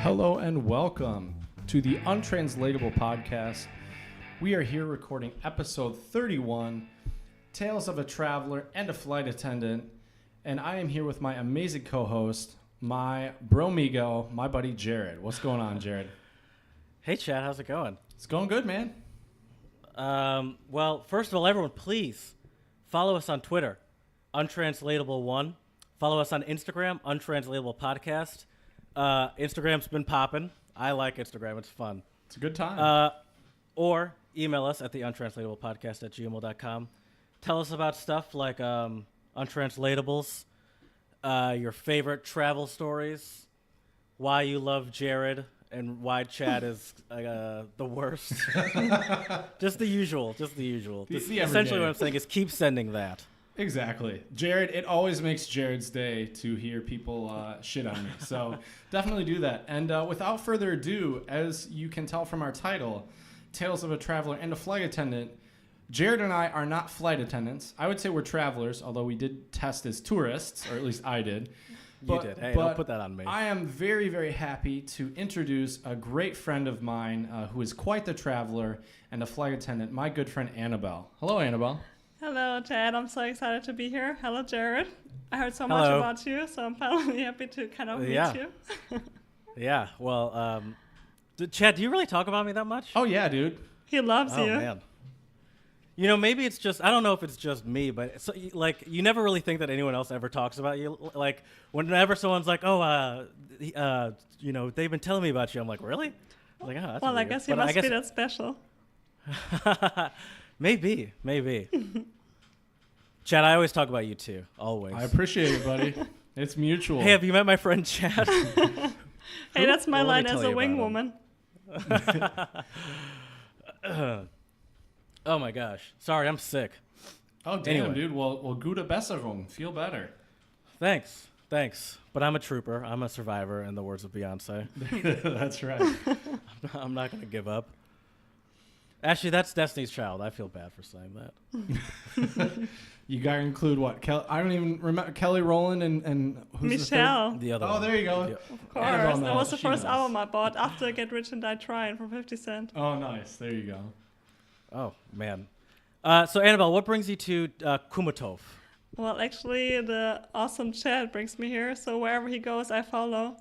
Hello and welcome to the Untranslatable podcast. We are here recording episode 31, Tales of a Traveler and a Flight Attendant. And I am here with my amazing co-host, my bromigo, my buddy Jared. What's going on, Jared? Hey, Chad. How's it going? It's going good, man. Well, first of all, everyone, please follow us on Twitter, Untranslatable1. Follow us on Instagram, Untranslatable Podcast. Instagram's been popping. I like Instagram. It's fun. It's a good time. Or email us at the untranslatablepodcast@gmail.com. Tell us about stuff like Untranslatables, your favorite travel stories, why you love Jared, and why Chad is the worst. Just the usual. Essentially what I'm saying is keep sending that. Exactly. Jared, it always makes Jared's day to hear people shit on me. So definitely do that. And without further ado, as you can tell from our title, Tales of a Traveler and a Flight Attendant, Jared and I are not flight attendants. I would say we're travelers, although we did test as tourists, or at least I did. You did. Hey, don't put that on me. I am very, very happy to introduce a great friend of mine who is quite the traveler and a flight attendant, my good friend Annabelle. Hello, Annabelle. Hello, Chad. I'm so excited to be here. Hello, Jared. I heard so much about you, so I'm finally happy to kind of meet you. Yeah. Well, Chad, do you really talk about me that much? Oh, yeah, dude. He loves you. Oh, man. You know, maybe it's just, I don't know if it's just me, but it's, like, you never really think that anyone else ever talks about you. Like, whenever someone's like, you know, they've been telling me about you, I'm like, really? I'm like, that's well, weird. I guess you must be that special. Maybe. Chad, I always talk about you too, always. I appreciate it, buddy. It's mutual. Hey, have you met my friend Chad? Hey, that's my line as a wing woman. Oh my gosh. Sorry, I'm sick. Oh, damn, dude. Well, gute Besserung. Feel better. Thanks. But I'm a trooper. I'm a survivor, in the words of Beyonce. That's right. I'm not going to give up. Actually, that's Destiny's Child. I feel bad for saying that. You got to include what? I don't even remember. Kelly Rowland and who's Michelle. The other one. one. There you go. Yeah. Of course. That was the first album I bought after Get Rich and Die Trying from 50 Cent. Oh, nice. There you go. Oh, man. So, Annabelle, what brings you to Kumatov? Well, actually, the awesome Chad brings me here, so wherever he goes, I follow.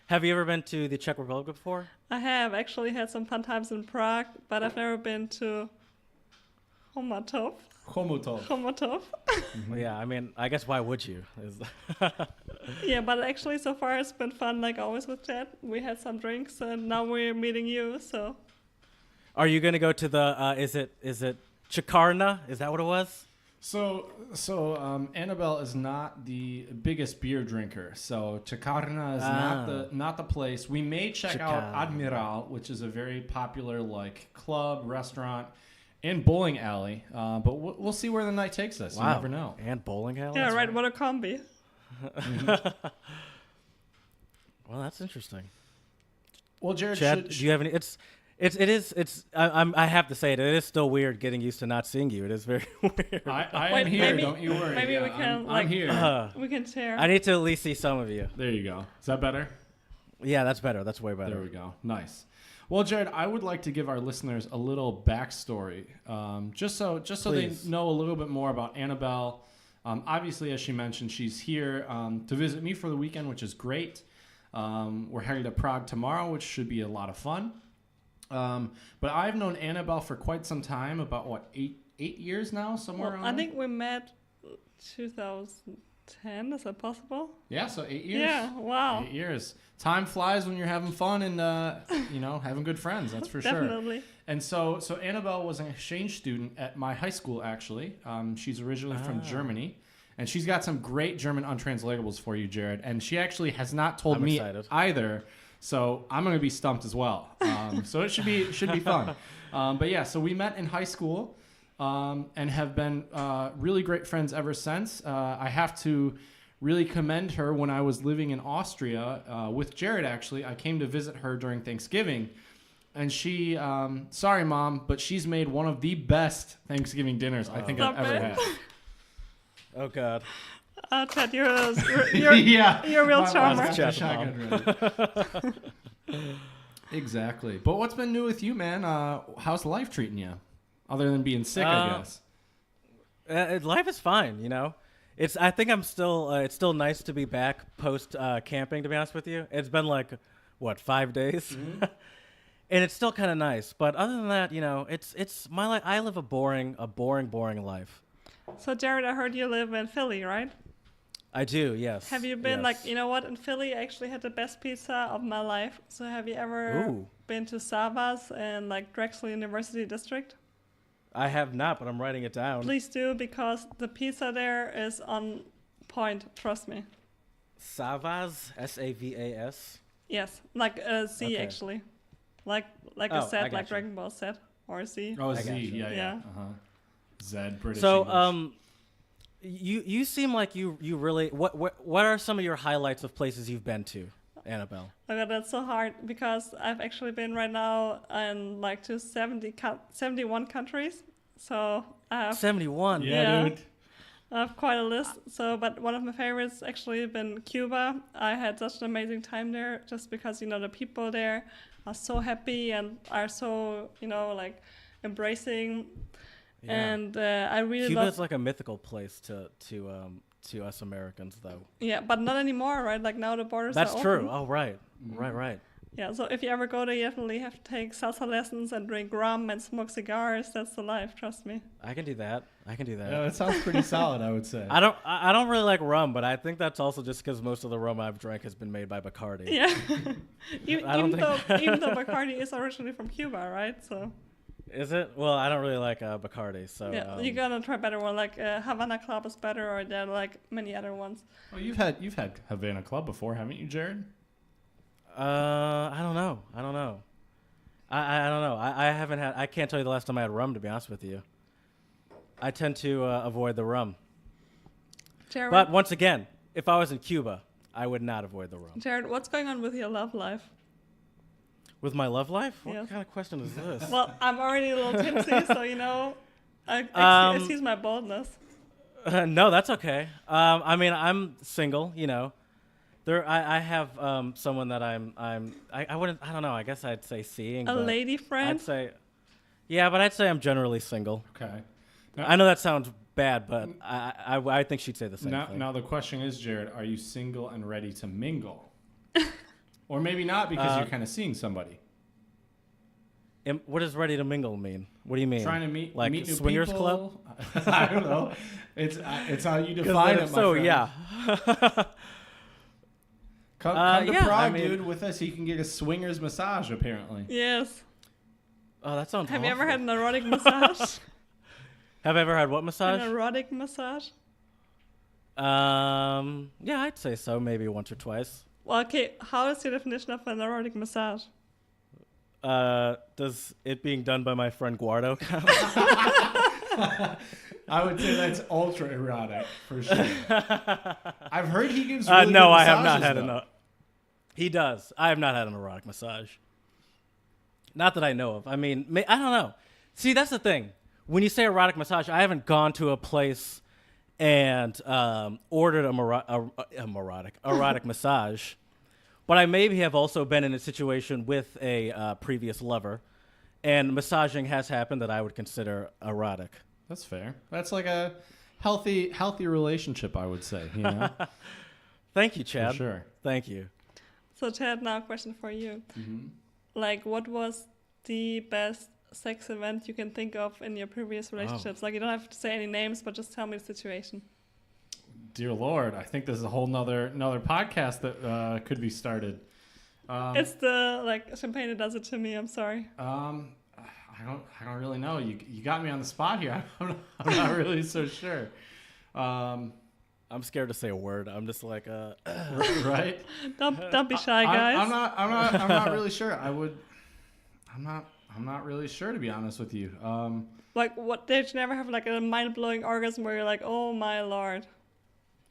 Have you ever been to the Czech Republic before? I have actually had some fun times in Prague, but I've never been to Chomutov. Well, yeah, I mean, I guess why would you? Yeah, but actually so far it's been fun, like always with Chad. We had some drinks and now we're meeting you, so. Are you going to go to the, is it Chakarna? Is that what it was? So Annabelle is not the biggest beer drinker. So Chakarna is not the place. We may check out Admiral, which is a very popular like club, restaurant, and bowling alley. But we'll see where the night takes us. Wow. You never know. And bowling alley? Yeah, right. What a combi. Mm-hmm. Well, that's interesting. Well, Jared, Chad, do you have any? I have to say it is still weird getting used to not seeing you. It is very weird. I am here. Don't you worry. Maybe we can I'm here. We can share. I need to at least see some of you. There you go. Is that better? Yeah, that's better. That's way better. There we go. Nice. Well, Jared, I would like to give our listeners a little backstory, just so they know a little bit more about Annabelle. Obviously, as she mentioned, she's here to visit me for the weekend, which is great. We're headed to Prague tomorrow, which should be a lot of fun. But I've known Annabelle for quite some time, about eight years now, somewhere around. I think we met 2010. Is that possible? Yeah, so 8 years. Yeah, wow. 8 years. Time flies when you're having fun and having good friends. That's for sure. Definitely. And so Annabelle was an exchange student at my high school. Actually, she's originally from Germany, and she's got some great German untranslatables for you, Jared. And she actually has not told me either. So I'm going to be stumped as well. So it should be fun. But yeah, so we met in high school and have been really great friends ever since. I have to really commend her when I was living in Austria with Jared, actually. I came to visit her during Thanksgiving. And she, sorry, Mom, but she's made one of the best Thanksgiving dinners I think I've ever had. Oh, God. Ted, you're a real charmer. Exactly. But what's been new with you, man? How's life treating you? Other than being sick, I guess. Life is fine, you know. I think I'm still. It's still nice to be back post camping. To be honest with you, it's been like 5 days, and it's still kind of nice. But other than that, you know, it's my life. I live a boring life. So Jared, I heard you live in Philly, right? I do, yes. Have you been you know what? In Philly, I actually had the best pizza of my life. So have you ever been to Savas and Drexel University District? I have not, but I'm writing it down. Please do, because the pizza there is on point. Trust me. Savas, Savas. Yes, like a Z actually, like a set, like Dragon Ball set or a Z. Oh, Z, yeah. Z, British. So, English. You seem like you really. What are some of your highlights of places you've been to, Annabelle? Oh God, that's so hard because I've actually been right now in to 71 countries. So I have 71. Yeah, dude. I have quite a list. So, but one of my favorites actually been Cuba. I had such an amazing time there, just because the people there are so happy and are so embracing. Yeah. And I really Cuba is like a mythical place to us Americans, though. Yeah, but not anymore, right? Like now the borders That's are true. open. Oh, right. Right. Yeah, so if you ever go there, you definitely have to take salsa lessons and drink rum and smoke cigars. That's the life, trust me. I can do that. Yeah, that sounds pretty solid, I would say. I don't really like rum, but I think that's also just because most of the rum I've drank has been made by Bacardi. Yeah. even though Bacardi is originally from Cuba, right? So. Is it? Well, I don't really like Bacardi, so. Yeah, you're gonna try better one. Havana Club is better, or there are many other ones. Oh, you've had Havana Club before, haven't you, Jared? I don't know. I don't know. I haven't had. I can't tell you the last time I had rum, to be honest with you. I tend to avoid the rum. Jared, but once again, if I was in Cuba, I would not avoid the rum. Jared, what's going on with your love life? With my love life? Yes. What kind of question is this? Well, I'm already a little tipsy, so excuse my boldness. No, that's okay. I mean, I'm single. I have someone that I don't know. I guess I'd say seeing a lady friend. I'd say, yeah, but I'd say I'm generally single. Okay. Now, I know that sounds bad, but I think she'd say the same thing. Now the question is, Jared, are you single and ready to mingle? Or maybe not, because you're kind of seeing somebody. What does ready to mingle mean? What do you mean? Trying to meet new swingers people? Club? I don't know. It's how you define it, my friend. Yeah. Come to Prague, dude, with us. You can get a swingers massage, apparently. Yes. Oh, that sounds Have you ever had an erotic massage? Have I ever had what massage? An erotic massage? Yeah, I'd say so. Maybe once or twice. Well, okay. How is your definition of an erotic massage? Does it being done by my friend Guardo count? I would say that's ultra erotic for sure. I've heard he gives really good massages, I have not had He does. I have not had an erotic massage. Not that I know of. I mean, I don't know. See, that's the thing. When you say erotic massage, I haven't gone to a place and ordered erotic massage. But I maybe have also been in a situation with a previous lover, and massaging has happened that I would consider erotic. That's fair. That's like a healthy relationship, I would say. Thank you, Chad. For sure. Thank you. So, Chad, now a question for you. Mm-hmm. What was the best sex event you can think of in your previous relationships? You don't have to say any names, but just tell me the situation. Dear Lord, I think there's a whole nother podcast that could be started. It's the champagne that does it to me. I'm sorry. I don't really know. You got me on the spot here. I'm not really so sure. I'm scared to say a word. I'm just like right. Don't be shy, guys. I'm not really sure. I'm not really sure, to be honest with you. What did you never have a mind blowing orgasm where you're like, oh my Lord?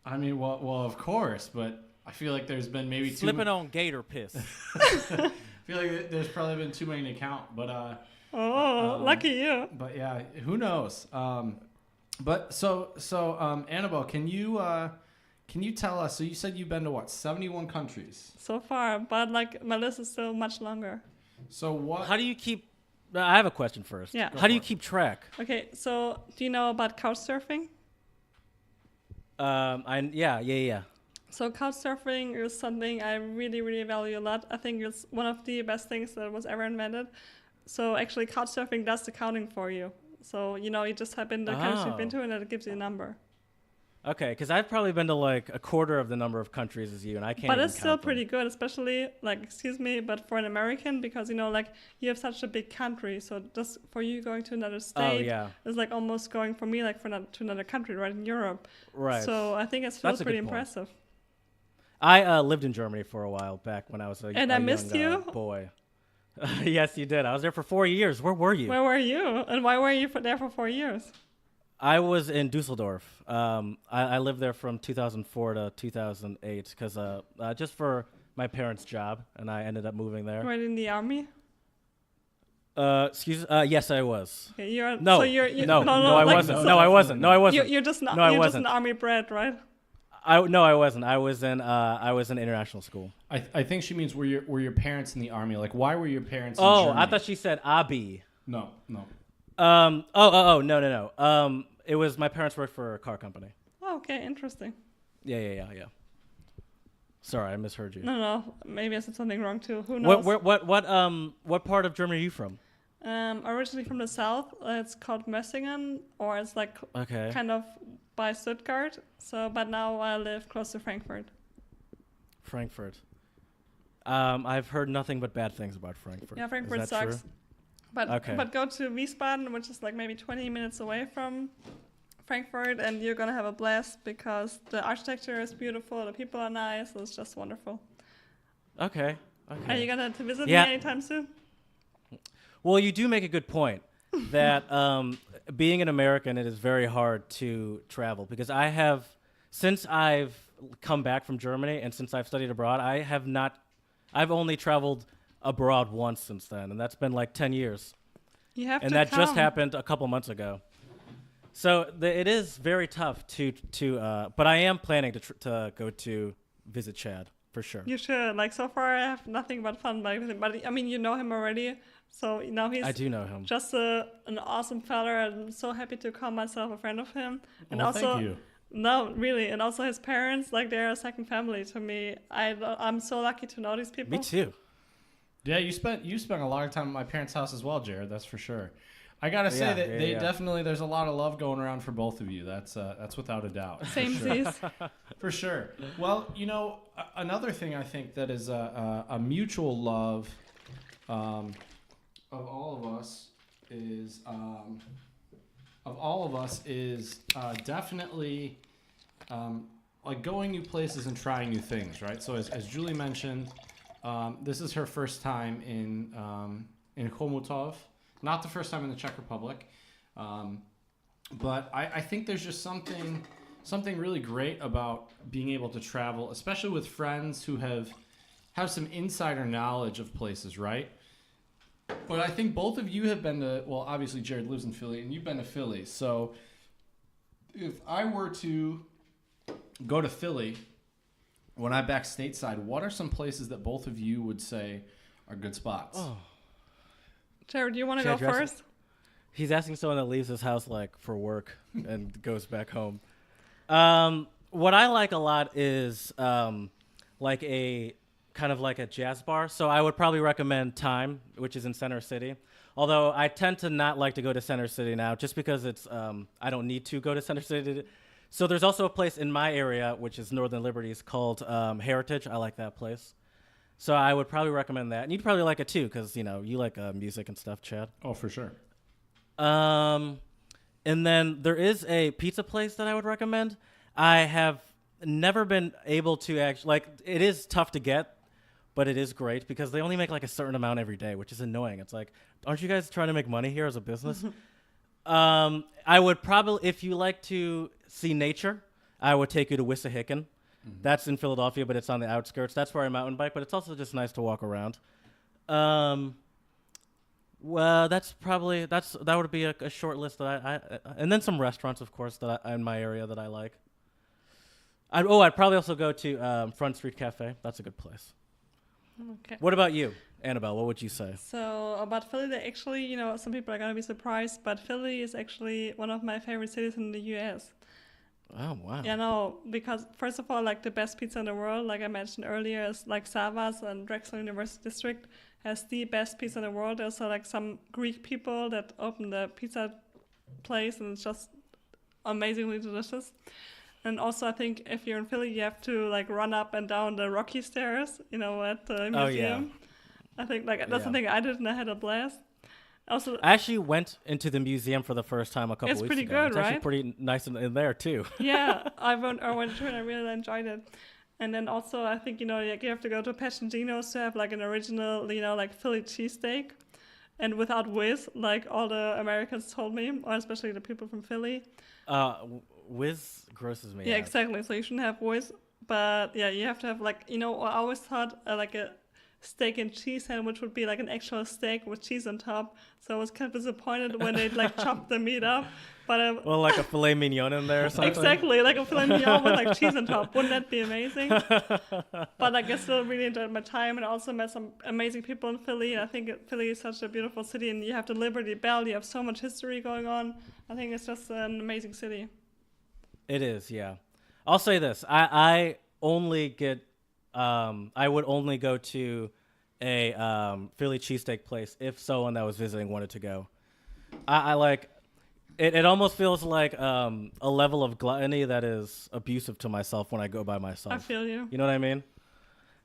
I mean, well, of course, but I feel like there's been maybe slipping on gator piss. I feel like there's probably been too many to count, but lucky you. But yeah, who knows? But so Annabelle, can you Can you tell us? So you said you've been to what? 71 countries. So far, but like my list is still much longer. So what? How do you keep? I have a question first. Yeah. How do you keep track? Okay, so do you know about couch surfing? Yeah. So couch surfing is something I really, really value a lot. I think it's one of the best things that was ever invented. So actually, couch surfing does the counting for you. So you just type in the countries you've been to, and it gives you a number. Okay, because I've probably been to like a quarter of the number of countries as you, and I can't. But even it's still count them. pretty good, especially excuse me, but for an American, because you have such a big country, so just for you going to another state, is like almost going for me to another country, right, in Europe. Right. So I think it's still pretty impressive. I lived in Germany for a while back when I was a I missed you, boy. Yes, you did. I was there for 4 years. Where were you? Where were you? And why were you there for 4 years? I was in Dusseldorf. I lived there from 2004 to 2008 because just for my parents' job, and I ended up moving there. Right in the army? Excuse. Yes, I was. Okay, you're no. So you're, no, I wasn't. No, I wasn't. No, I wasn't. You're just not. No, you're just an army bred, right? I wasn't. I was in international school. I think she means were your parents in the army? Like, why were your parents in Germany? Germany? I thought she said Abi. No. No. It was my parents worked for a car company. Oh, okay, interesting. Yeah. Sorry, I misheard you. No. Maybe I said something wrong too. Who knows? What part of Germany are you from? Originally from the south. It's called Mössingen, or it's like kind of by Stuttgart. So, but now I live close to Frankfurt. Frankfurt. I've heard nothing but bad things about Frankfurt. Yeah, Frankfurt sucks. True? But go to Wiesbaden, which is like maybe 20 minutes away from Frankfurt, and you're gonna have a blast because the architecture is beautiful, the people are nice, it's just wonderful. Okay. Are you gonna visit me anytime soon? Well, you do make a good point that being an American, it is very hard to travel because since I've come back from Germany and since I've studied abroad, I've only traveled abroad once since then, and that's been like 10 years. You have and to that come. just happened a couple months ago. So it is very tough but I am planning to go to visit Chad for sure. You should. Like so far, I have nothing but fun with him. But I mean, you know him already, so now I do know him. Just an awesome fella. I'm so happy to call myself a friend of him. And thank you. No, really, and also his parents, like they're a second family to me. I'm so lucky to know these people. Me too. Yeah, you spent a lot of time at my parents' house as well, Jared. That's for sure. I gotta say that they definitely there's a lot of love going around for both of you. That's without a doubt. Same for sure. Well, another thing I think that is a mutual love of all of us is definitely like going new places and trying new things, right? So as Julie mentioned. This is her first time in Chomutov, not the first time in the Czech Republic, but I think there's just something really great about being able to travel, especially with friends who have some insider knowledge of places, right? But I think both of you have been to, well, obviously Jared lives in Philly, and you've been to Philly. So if I were to go to Philly when I'm back stateside, what are some places that both of you would say are good spots? Oh. Jared, do you want to go first? He's asking someone that leaves his house like for work and goes back home. What I like a lot is like a kind of like a jazz bar. So I would probably recommend Time, which is in Center City. Although I tend to not like to go to Center City now just because it's I don't need to go to Center City. So there's also a place in my area, which is Northern Liberties, called Heritage. I like that place. So I would probably recommend that. And you'd probably like it too, because, you like music and stuff, Chad. Oh, for sure. And then there is a pizza place that I would recommend. I have never been able to actually, it is tough to get, but it is great because they only make like a certain amount every day, which is annoying. It's like, aren't you guys trying to make money here as a business? I would probably, if you like to see nature, I would take you to Wissahickon. Mm-hmm. That's in Philadelphia, but it's on the outskirts. That's where I mountain bike, but it's also just nice to walk around. Well, that would be a short list that I and then some restaurants, of course, that in my area that I like. I'd probably also go to Front Street Cafe. That's a good place. Okay. What about you, Annabelle? What would you say? So about Philly, they actually, some people are gonna be surprised, but Philly is actually one of my favorite cities in the U.S. Oh, wow. Yeah, no, because first of all, like the best pizza in the world, like I mentioned earlier, is like Savas and Drexel University District has the best pizza in the world. There's also like some Greek people that open the pizza place, and it's just amazingly delicious. And also, I think if you're in Philly, you have to like run up and down the rocky stairs, at the museum. Oh, yeah. I think that's something I did, and I had a blast. Also, I actually went into the museum for the first time a couple weeks ago. It's pretty good, it's right? actually pretty nice in there too. Yeah, I went to it and I really enjoyed it. And then also, I think, you have to go to Pachendino's to have like an original, like Philly cheesesteak. And without whiz, like all the Americans told me, or especially the people from Philly. Whiz grosses me Yeah, out. exactly. So you shouldn't have whiz. But yeah, you have to have like, I always thought like a steak and cheese sandwich would be like an actual steak with cheese on top. So I was kind of disappointed when they like chopped the meat up. But well, like a filet mignon in there or something. Exactly, like a filet mignon with like cheese on top. Wouldn't that be amazing? But I guess still really enjoyed my time, and also met some amazing people in Philly. And I think Philly is such a beautiful city, and you have the Liberty Bell. You have so much history going on. I think it's just an amazing city. It is, yeah. I'll say this: I only get, I would only go to a Philly cheesesteak place if someone that was visiting wanted to go. I like. It almost feels like a level of gluttony that is abusive to myself when I go by myself. I feel you. You know what I mean?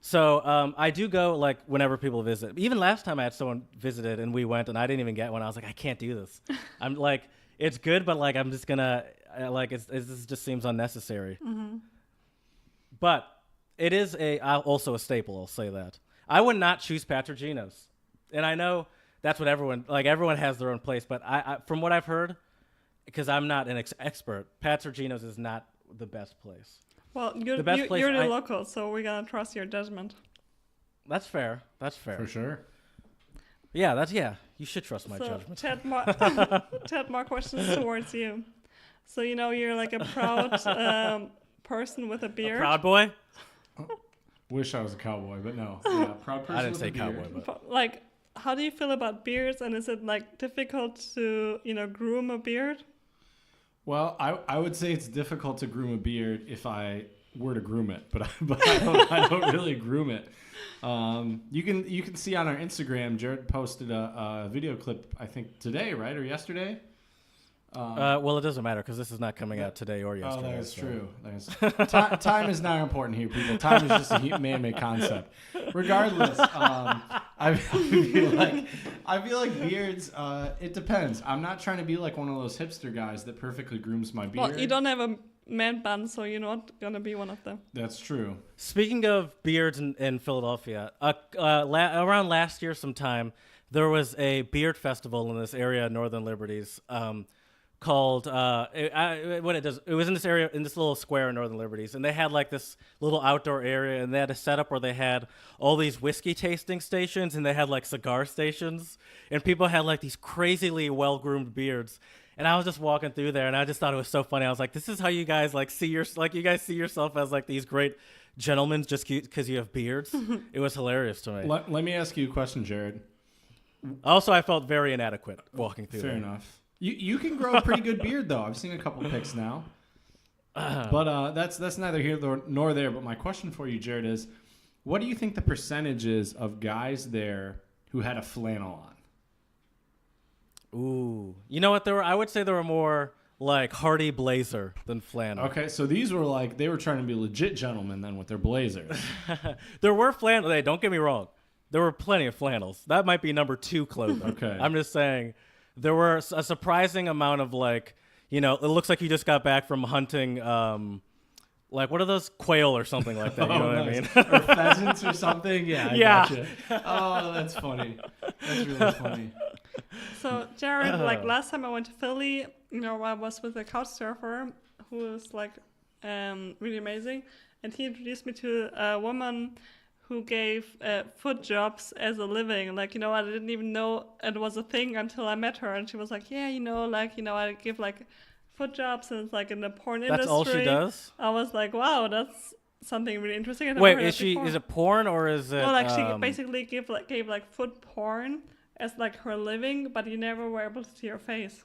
So I do go like whenever people visit. Even last time I had someone visited and we went and I didn't even get one. I was like, I can't do this. I'm like, it's good, but like I'm just gonna this just seems unnecessary. Mm-hmm. But it is also a staple. I'll say that. I would not choose Patrigino's, and I know that's what everyone has their own place. But I from what I've heard. Because I'm not an expert, Patrigino's is not the best place. Well, you're the local, so we're going to trust your judgment. That's fair. For sure. Yeah, you should trust my judgment. Ted, more questions towards you. So, you're like a proud person with a beard. A proud boy? Wish I was a cowboy, but no. Yeah, proud person. I didn't say cowboy, but... Like, how do you feel about beards, and is it like difficult to, groom a beard? Well, I would say it's difficult to groom a beard if I were to groom it, but I don't really groom it. You can see on our Instagram, Jared posted a video clip, I think today, right, or yesterday. Well, it doesn't matter because this is not coming out today or yesterday. Oh, that is true. Time is not important here, people. Time is just a man-made concept. Regardless, I feel like beards. It depends. I'm not trying to be like one of those hipster guys that perfectly grooms my beard. Well, you don't have a man bun, so you're not gonna be one of them. That's true. Speaking of beards in Philadelphia, around last year sometime, there was a beard festival in this area, Northern Liberties. Called it was in this area, in this little square in Northern Liberties, and they had like this little outdoor area, and they had a setup where they had all these whiskey tasting stations, and they had like cigar stations, and people had like these crazily well groomed beards. And I was just walking through there, and I just thought it was so funny. I was like, this is how you guys you guys see yourself as like these great gentlemen just because you have beards. It was hilarious to me. Let me ask you a question, Jared. Also, I felt very inadequate walking through there. Fair enough. You can grow a pretty good beard, though. I've seen a couple pics now. But that's neither here nor there. But my question for you, Jared, is what do you think the percentage is of guys there who had a flannel on? Ooh. You know what? I would say there were more like Hardy blazer than flannel. Okay, so these were like, they were trying to be legit gentlemen then with their blazers. There were flannels. Hey, don't get me wrong. There were plenty of flannels. That might be number 2 clothing. Okay. I'm just saying. There were a surprising amount of like, it looks like you just got back from hunting, like what are those, quail or something like that? You know what I mean? Or pheasants or something? Yeah, Gotcha. Oh, that's funny. That's really funny. So Jared, like last time I went to Philly, I was with a couch surfer who was like really amazing, and he introduced me to a woman who gave foot jobs as a living. Like, I didn't even know it was a thing until I met her. And she was like, yeah, I give like foot jobs and it's like in the porn That's industry. all she does? I was like, wow, that's something really interesting. Wait, is it porn or is it? No, like she basically gave like foot porn as like her living, but you never were able to see her face.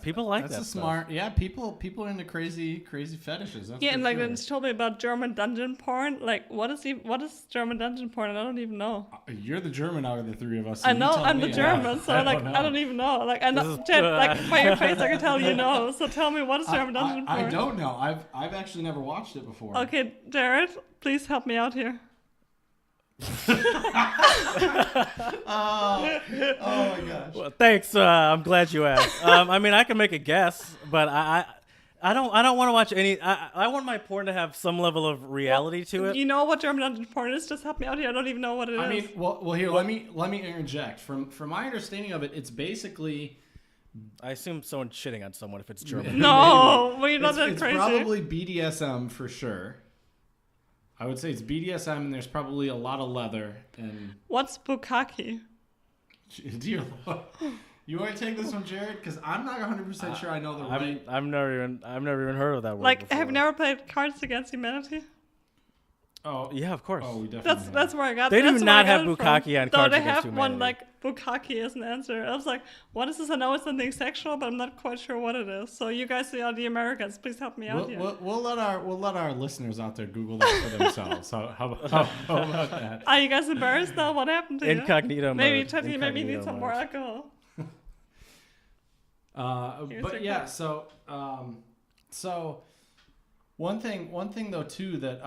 People like that. That's a stuff. smart. Yeah, people are into crazy fetishes. That's and like sure. then she told me about German dungeon porn. Like what is German dungeon porn? I don't even know. You're the German out of the three of us. So I know I'm the German, so like I don't even know. Like I know, Ted, like by your face, I can tell you know. So tell me what is German dungeon porn? I don't know. I've actually never watched it before. Okay, Jared, please help me out here. Oh my gosh. Well, thanks. I'm glad you asked. I mean, I can make a guess, but I don't want to watch any. I want my porn to have some level of reality to it. You know what German dungeon porn is? Just help me out here. I don't even know what it is. I mean, well, here let me interject. From my understanding of it, it's basically. I assume someone shitting on someone if it's German. No, we're not that it's crazy. probably BDSM for sure. I would say it's BDSM, and there's probably a lot of leather. And what's bukkake? Dear Lord. You want to take this one, Jared? Because I'm not 100% sure I know the right. I've never even heard of that word. Like, before. have you never played Cards Against Humanity? Oh yeah, of course. Oh, we definitely. That's where I got. They do not have bukkake on Cards they Against have Humanity. one like bukkake as an answer. I was like, what is this? I know it's something sexual, but I'm not quite sure what it is. So you guys are the Americans. Please help me out here. We'll let our listeners out there Google that for themselves. How about that? Are you guys embarrassed now? What happened to you? Incognito Maybe mode. Teddy, maybe you need some more alcohol. But yeah, so one thing though too that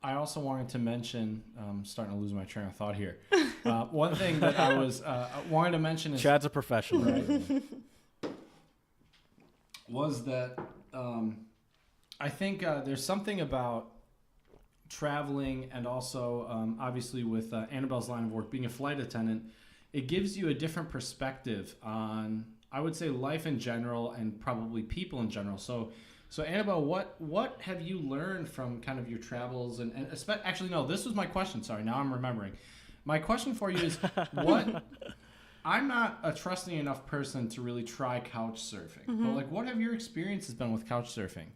I also wanted to mention. I'm starting to lose my train of thought here. One thing that I was wanted to mention is Chad's a professional. Right, was that I think there's something about traveling and also obviously with Annabelle's line of work, being a flight attendant, it gives you a different perspective on, I would say, life in general and probably people in general. So Annabelle, what have you learned from kind of your travels and actually no, this was my question. Sorry, now I'm remembering. My question for you is what. I'm not a trusting enough person to really try couch surfing, but like, what have your experiences been with couch surfing?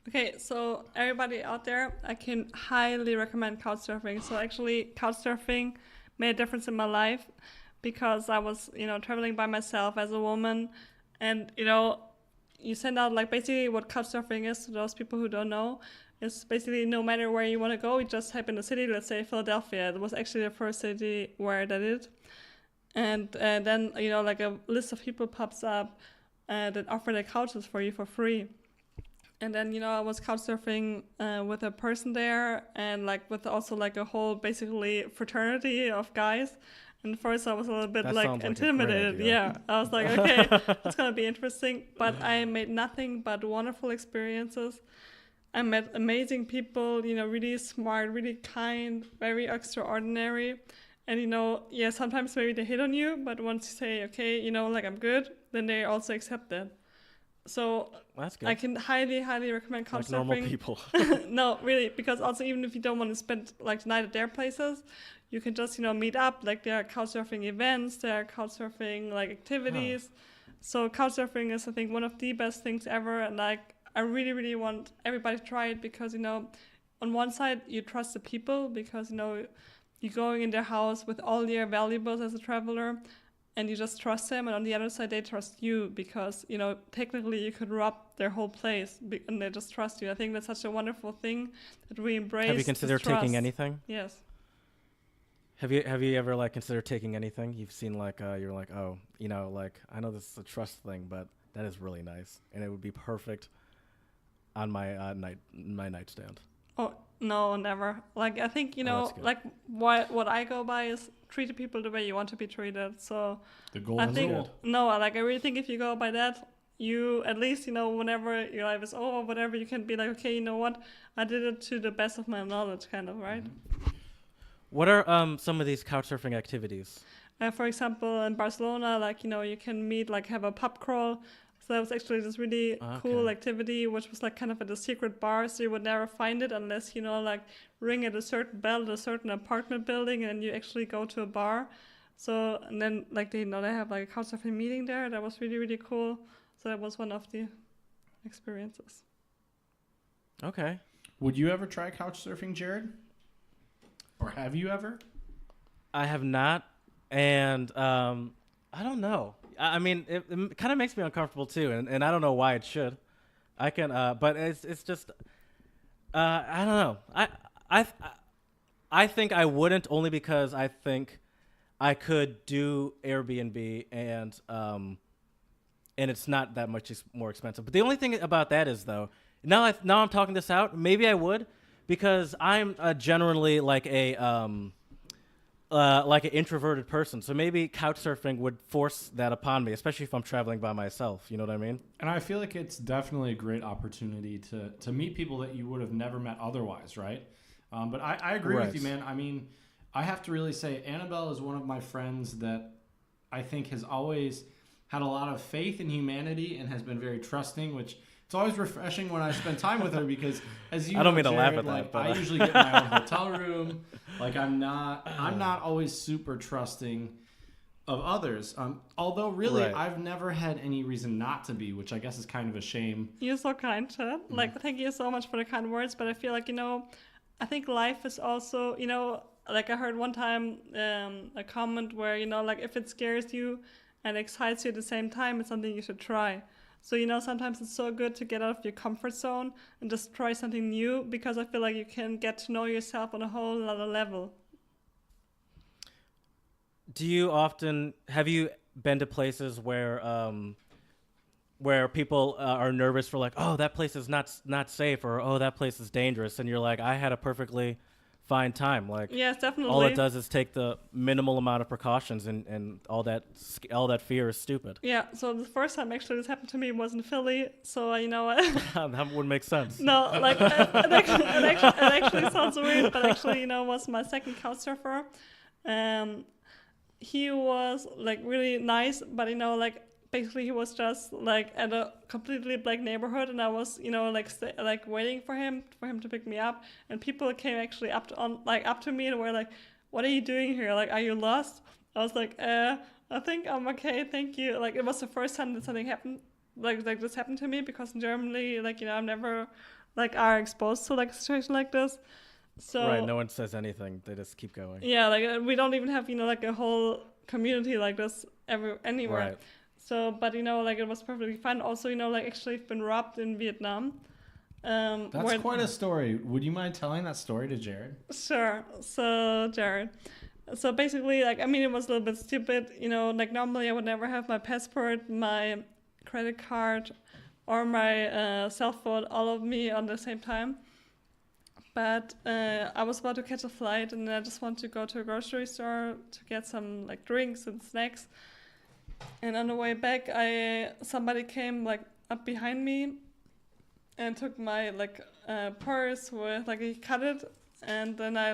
Okay, so everybody out there, I can highly recommend couch surfing. So actually, couch surfing made a difference in my life because I was, traveling by myself as a woman, and you send out like basically what couch surfing is to those people who don't know. It's basically no matter where you want to go, you just type in the city. Let's say Philadelphia. It was actually the first city where I did it. And then, like a list of people pops up that offer their couches for you for free. And then, I was couch surfing with a person there and like with also like a whole basically fraternity of guys. And first I was a little bit like intimidated. Yeah, I was like, okay, it's going to be interesting. But I made nothing but wonderful experiences. I met amazing people, really smart, really kind, very extraordinary. And, sometimes maybe they hit on you, but once you say, okay, like I'm good, then they also accept that. So that's good. I can highly, highly recommend couch surfing. Normal people. No, really, because also even if you don't want to spend like the night at their places, you can just, meet up. Like there are couch surfing events, there are couch surfing like activities. So couch surfing is, I think, one of the best things ever. And like, I really, really want everybody to try it because, on one side you trust the people because, you're going in their house with all your valuables as a traveler and you just trust them. And on the other side, they trust you because, technically you could rob their whole place and they just trust you. I think that's such a wonderful thing that we embrace. Have you considered taking anything? Yes. Have you ever like considered taking anything? You've seen like, you're like, oh, like I know this is a trust thing, but that is really nice. And it would be perfect on my nightstand. Oh, no, never. Like, I think, like what I go by is treat the people the way you want to be treated. So the golden rule. No, like I really think if you go by that, you at least, whenever your life is over, whatever, you can be like, okay, you know what? I did it to the best of my knowledge, kind of, right? What are some of these couch surfing activities? For example, in Barcelona, like, you can meet, like have a pub crawl. So that was actually this really cool activity, which was like kind of at a secret bar. So you would never find it unless, like ring at a certain bell at a certain apartment building and you actually go to a bar. So, and then like, they have like a couch surfing meeting there. That was really, really cool. So that was one of the experiences. Okay. Would you ever try couch surfing, Jared? Or have you ever? I have not, and I don't know. I mean, it kind of makes me uncomfortable too, and I don't know why it should. I can, but it's just, I don't know. I think I wouldn't, only because I think I could do Airbnb and it's not that much more expensive. But the only thing about that is, though, now I'm talking this out, maybe I would, because I'm generally like an introverted person. So maybe couch surfing would force that upon me, especially if I'm traveling by myself. You know what I mean? And I feel like it's definitely a great opportunity to meet people that you would have never met otherwise, right? But I agree with you, man. I mean, I have to really say Annabelle is one of my friends that I think has always had a lot of faith in humanity and has been very trusting, which it's always refreshing when I spend time with her because, as you I don't mean Jared, to laugh at like, that, but I usually get my own hotel room. Like I'm not always super trusting of others. Although really, Right. I've never had any reason not to be, which I guess is kind of a shame. You're so kind, Chad. Like, thank you so much for the kind words. But I feel like, I think life is also, like I heard one time a comment where, like if it scares you and excites you at the same time, it's something you should try. So, sometimes it's so good to get out of your comfort zone and just try something new, because I feel like you can get to know yourself on a whole other level. Have you been to places where people are nervous for like, oh, that place is not safe, or oh, that place is dangerous, and you're like, I had a perfectly fine time. Like, Yes, definitely. all it does is take the minimal amount of precautions, and all that fear is stupid. Yeah, so the first time actually this happened to me was in Philly. So, That would make sense. no, like it actually sounds weird, but actually, was my second couch surfer. He was like really nice, but like basically he was just like at a completely black neighborhood, and I was like waiting for him to pick me up, and people came actually up to me and were like, "What are you doing here? Like, are you lost?" I was like, I think I'm okay, thank you. Like, it was the first time that something happened like this happened to me, because in Germany, I'm never are exposed to like a situation like this. So Right, no one says anything. They just keep going. yeah, like we don't even have like a whole community like this anywhere. Right. So, but like it was perfectly fine. Also, actually I've been robbed in Vietnam. That's quite a story. Would you mind telling that story to Jared? Sure. So, Jared. So basically, it was a little bit stupid. Normally I would never have my passport, my credit card, or my cell phone, all of me on the same time. But I was about to catch a flight, and I just wanted to go to a grocery store to get some drinks and snacks. And on the way back, somebody came up behind me and took my purse with he cut it, and then I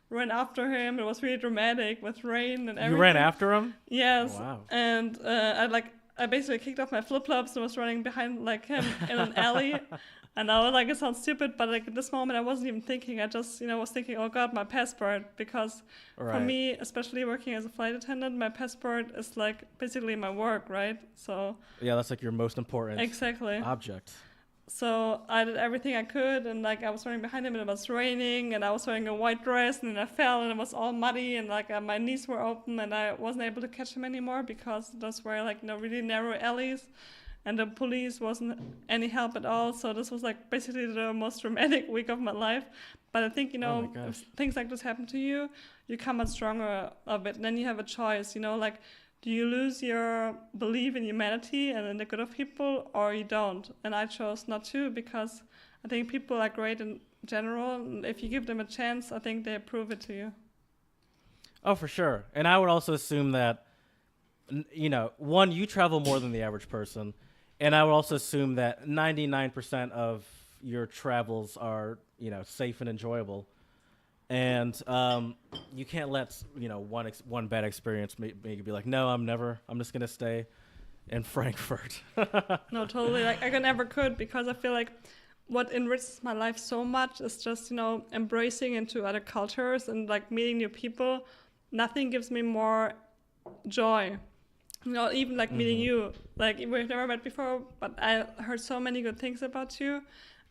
ran after him. It was really dramatic with rain and everything. You ran after him? Yes. Oh, wow. And I basically kicked off my flip-flops and was running behind him in an alley. And I was it sounds stupid, but at this moment I wasn't even thinking. I just was thinking, oh God, my passport, because for me, especially working as a flight attendant, my passport is basically my work, right? So yeah, that's your most important exactly object. So I did everything I could, and I was running behind him, and it was raining, and I was wearing a white dress, and then I fell, and it was all muddy, and my knees were open, and I wasn't able to catch him anymore, because those were really narrow alleys, and the police wasn't any help at all. So this was basically the most dramatic week of my life. But I think if things like this happen to you, you come out stronger of it, and then you have a choice. Do you lose your belief in humanity and in the good of people, or you don't? And I chose not to, because I think people are great in general. And if you give them a chance, I think they prove it to you. Oh, for sure. And I would also assume that, one, you travel more than the average person. And I would also assume that 99% of your travels are, safe and enjoyable. And you can't let one bad experience make you be like, no, I'm just gonna stay in Frankfurt. No, totally. I never could, because I feel what enriches my life so much is just embracing into other cultures and meeting new people. Nothing gives me more joy. even like meeting you, like we've never met before, but I heard so many good things about you,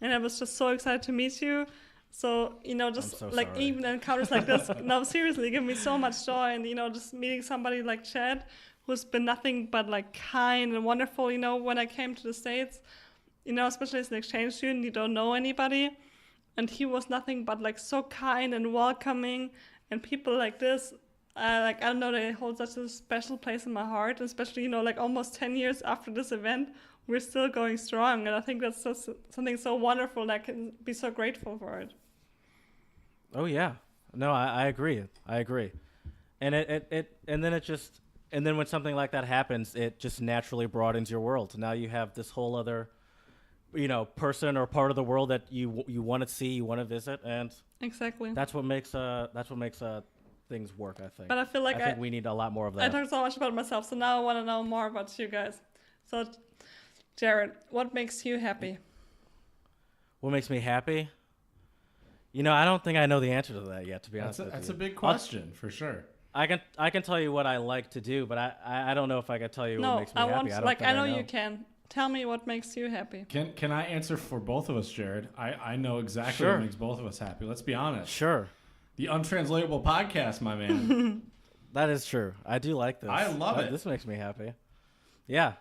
and I was just so excited to meet you. So, just so like sorry. even encounters like this, no, seriously, give me so much joy. And, just meeting somebody like Chad, who's been nothing but like kind and wonderful, when I came to the States, especially as an exchange student, you don't know anybody. And he was nothing but like so kind and welcoming, and people like this, I don't know, they hold such a special place in my heart, especially, like almost 10 years after this event, we're still going strong. And I think that's just something so wonderful, and I can be so grateful for it. Oh yeah, no, I agree. And and then when something like that happens, it just naturally broadens your world. Now you have this whole other, person or part of the world that you want to see, you want to visit, and exactly that's what makes things work, I think. But I feel like I think we need a lot more of that. I talked so much about myself, so now I want to know more about you guys. So, Jared, what makes you happy? What makes me happy? I don't think I know the answer to that yet, to be honest with you. That's a big question, for sure. I can tell you what I like to do, but I don't know if I can tell you what makes me happy. I know you can. Tell me what makes you happy. Can I answer for both of us, Jared? I know exactly what makes both of us happy. Let's be honest. Sure. The Untranslatable podcast, my man. That is true. I do like this. I love it. This makes me happy. Yeah.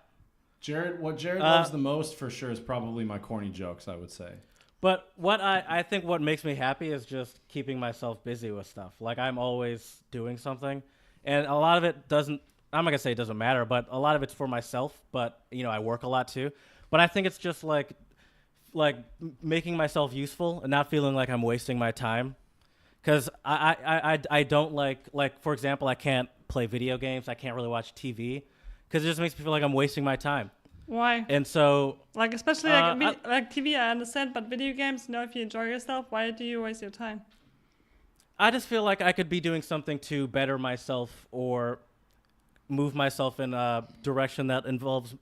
What Jared loves the most, for sure, is probably my corny jokes, I would say. But what I think what makes me happy is just keeping myself busy with stuff. Like, I'm always doing something, and a lot of it doesn't. I'm not gonna say it doesn't matter, but a lot of it's for myself. But I work a lot too. But I think it's just like making myself useful and not feeling like I'm wasting my time. Because I don't like for example, I can't play video games. I can't really watch TV because it just makes me feel like I'm wasting my time. Why? And so, especially like TV, I understand, but video games, if you enjoy yourself, why do you waste your time? I just feel like I could be doing something to better myself or move myself in a direction that involves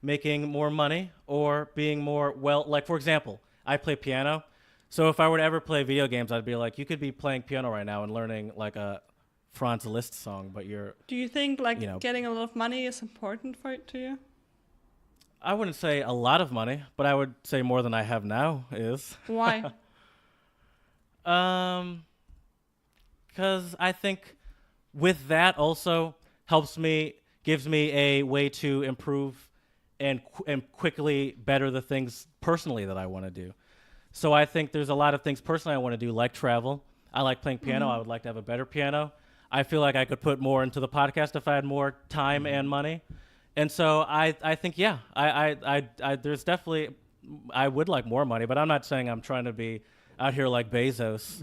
making more money or being more, like, for example, I play piano. So if I were to ever play video games, I'd be like, you could be playing piano right now and learning like a Franz Liszt song, but you're... Do you think getting a lot of money is important to you? I wouldn't say a lot of money, but I would say more than I have now is. Why? Because I think with that also gives me a way to improve and quickly better the things personally that I want to do. So I think there's a lot of things personally I want to do, like travel. I like playing piano. I would like to have a better piano. I feel like I could put more into the podcast if I had more time and money. And so I think, yeah, I there's definitely, I would like more money, but I'm not saying I'm trying to be out here like Bezos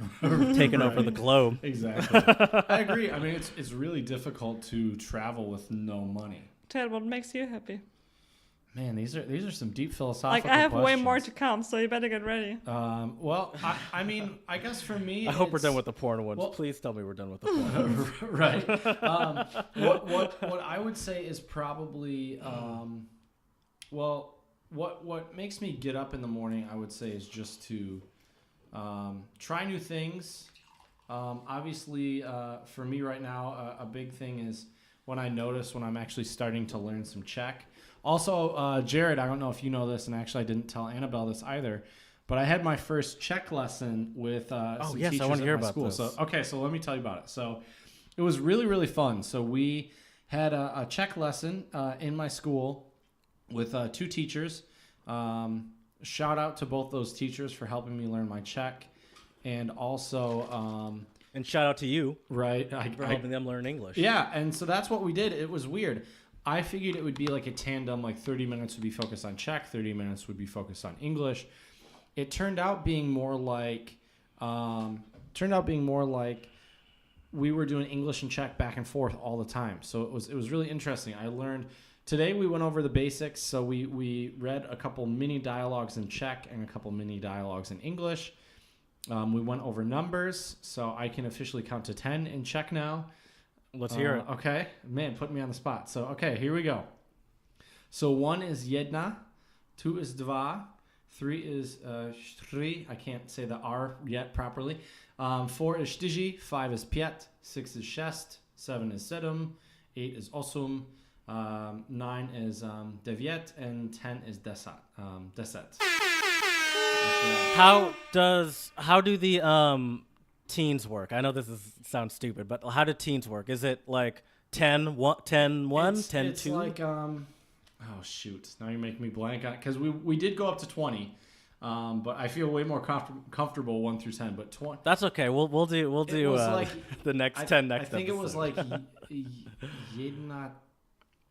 taking over the globe. Exactly. I agree. I mean, it's really difficult to travel with no money. Ted, what makes you happy? Man, these are some deep philosophical I have questions. way more to come, so you better get ready. Well, I mean, I guess for me, I hope we're done with the porn ones. Well, please tell me we're done with the porn ones. Right. What I would say is probably, what makes me get up in the morning, I would say, is just to try new things. Obviously, for me right now, a big thing is when I notice when I'm actually starting to learn some Czech. Also, Jared, I don't know if you know this, and actually I didn't tell Annabelle this either, but I had my first Czech lesson with some teachers I want to hear at my about school. this. So let me tell you about it. So it was really, really fun. So we had a Czech lesson in my school with 2 teachers. Shout out to both those teachers for helping me learn my Czech, and also... and shout out to you, right? For helping them learn English. Yeah, and so that's what we did. It was weird. I figured it would be like a tandem, like 30 minutes would be focused on Czech, 30 minutes would be focused on English. It turned out being more like we were doing English and Czech back and forth all the time. So it was really interesting. I learned today we went over the basics. So we read a couple mini dialogues in Czech and a couple mini dialogues in English. We went over numbers, so I can officially count to 10 in Czech now. Let's hear it. Okay. Man, put me on the spot. So, okay, here we go. So 1 is jedna, 2 is dva, 3 is tři. I can't say the R yet properly. 4 is čtyři, 5 is pět, 6 is šest, 7 is sedm, 8 is osm, 9 is Deviet, and 10 is Deset. How do the teens work? I know this sounds stupid, but how do teens work? Is it like 10, 1, 10, 1, 10, it's 2? Like oh shoot, now you're making me blank on it, because we did go up to 20, but I feel way more comfortable 1 through 10. But 20. That's okay. We'll do like, the next 10 next. I think episode. It was like Yednat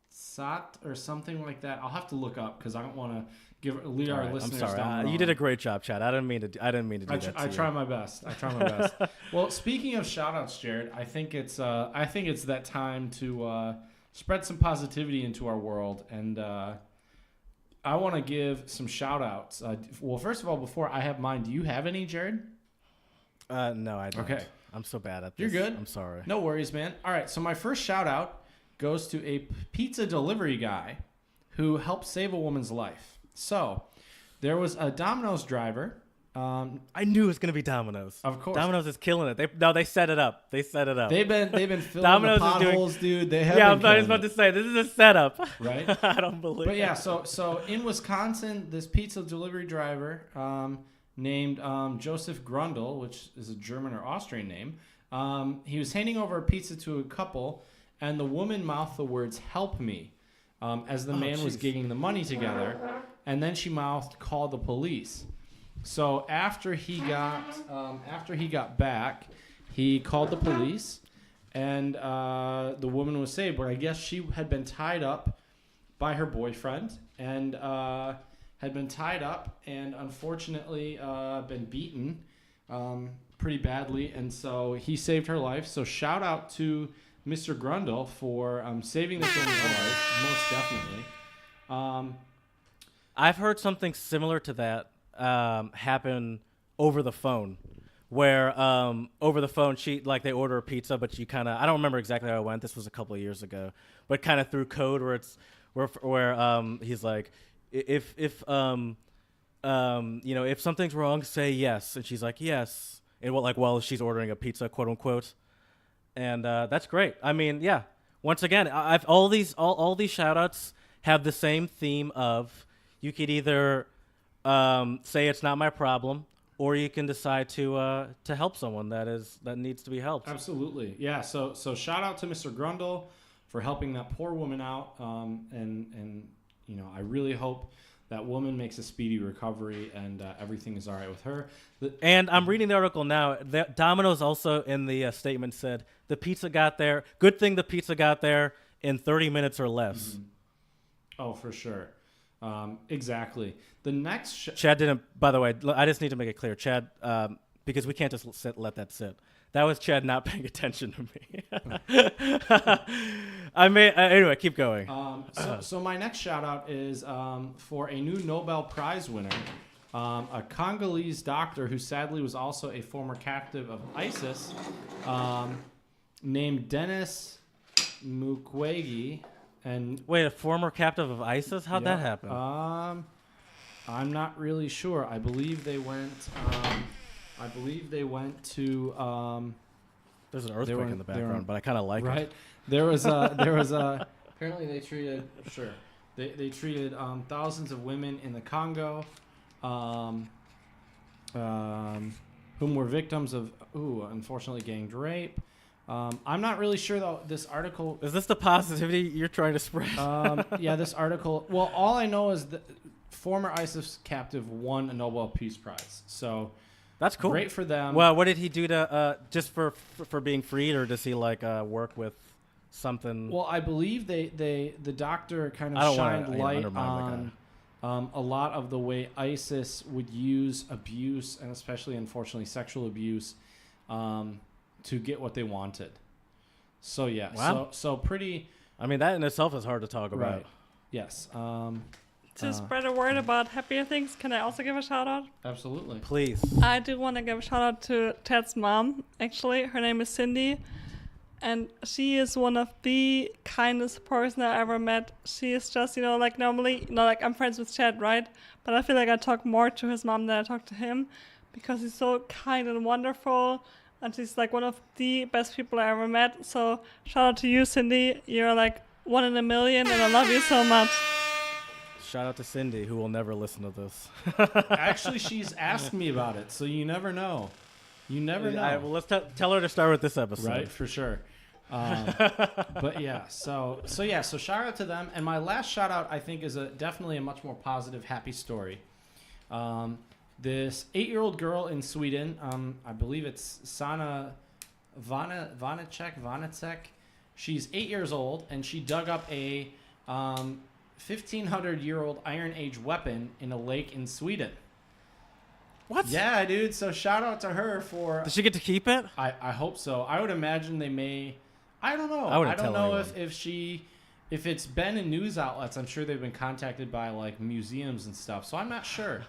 Sat or something like that. I'll have to look up because I don't want to lead our listeners. I'm sorry. down You did a great job, Chad. I didn't mean to do that. I try my best. Well, speaking of shout outs, Jared, I think it's that time to spread some positivity into our world, and I want to give some shout outs. Well, first of all, before I have mine, do you have any, Jared? No, I don't. Okay. I'm so bad at this. You're good. I'm sorry. No worries, man. All right, so my first shout out goes to a pizza delivery guy who helped save a woman's life. So there was a Domino's driver. I knew it was gonna be Domino's. Of course, Domino's is killing it. They set it up. They've been filling Domino's the potholes, dude. They have. Yeah, I was about to say this is a setup. Right. I don't believe. But yeah, so in Wisconsin, this pizza delivery driver named Joseph Grundle, which is a German or Austrian name, he was handing over a pizza to a couple, and the woman mouthed the words "Help me," as the man was getting the money together, and then she mouthed "Call the police." So after he got back, he called the police, and the woman was saved. But I guess she had been tied up by her boyfriend, and unfortunately been beaten pretty badly, and so he saved her life. So shout out to Mr. Grundle for saving this woman's life, most definitely. I've heard something similar to that happen over the phone, where over the phone they order a pizza, but you kind of, I don't remember exactly how it went. This was a couple of years ago, but kind of through code where he's like, if something's wrong, say yes, and she's like yes, and while she's ordering a pizza, quote unquote. And that's great. I mean, yeah. Once again, I've all these shout outs have the same theme of you could either say it's not my problem, or you can decide to help someone that needs to be helped. Absolutely, yeah. So shout out to Mr. Grundle for helping that poor woman out, and I really hope that woman makes a speedy recovery and everything is all right with her. And I'm reading the article now. Domino's also in the statement said the pizza got there. Good thing the pizza got there in 30 minutes or less. Mm-hmm. Oh, for sure. Exactly. The next Chad didn't. By the way, I just need to make it clear, Chad, because we can't just let that sit. That was Chad not paying attention to me. Anyway, keep going. So my next shout out is for a new Nobel Prize winner, a Congolese doctor who sadly was also a former captive of ISIS, named Denis Mukwege. And wait, a former captive of ISIS? How'd that happen? I'm not really sure. I believe they went to. There's an earthquake in the background, but I kind of like it. Right. There was a. Apparently, they treated They treated thousands of women in the Congo, whom were victims of unfortunately gang rape. I'm not really sure though. This article is this the positivity you're trying to spread? Yeah, this article. Well, all I know is that former ISIS captive won a Nobel Peace Prize. So that's cool. Great for them. Well, what did he do to just for being freed, or does he work with something? Well, I believe the doctor kind of shined light on a lot of the way ISIS would use abuse, and especially unfortunately sexual abuse, to get what they wanted. So yeah, wow. so pretty. I mean, that in itself is hard to talk about. Right. Yes. To spread a word about happier things, can I also give a shout out? Absolutely. Please. I do want to give a shout out to Ted's mom. Actually, her name is Cindy, and she is one of the kindest person I ever met. She is just, normally, I'm friends with Chad, right? But I feel like I talk more to his mom than I talk to him, because he's so kind and wonderful. And she's one of the best people I ever met. So shout out to you, Cindy. You're 1 in a million, and I love you so much. Shout out to Cindy, who will never listen to this. Actually, she's asked me about it, so you never know. You never know. All right, well, let's tell her to start with this episode. Right, for sure. But yeah, so shout out to them. And my last shout out, I think, is definitely a much more positive, happy story. This 8-year-old girl in Sweden, I believe it's Sana Vanacek. She's 8 years old, and she dug up a 1,500-year-old Iron Age weapon in a lake in Sweden. What? Yeah, dude. So shout out to her for. Does she get to keep it? I hope so. I would imagine they may. I don't know. I don't know if it's been in news outlets. I'm sure they've been contacted by like museums and stuff. So I'm not sure.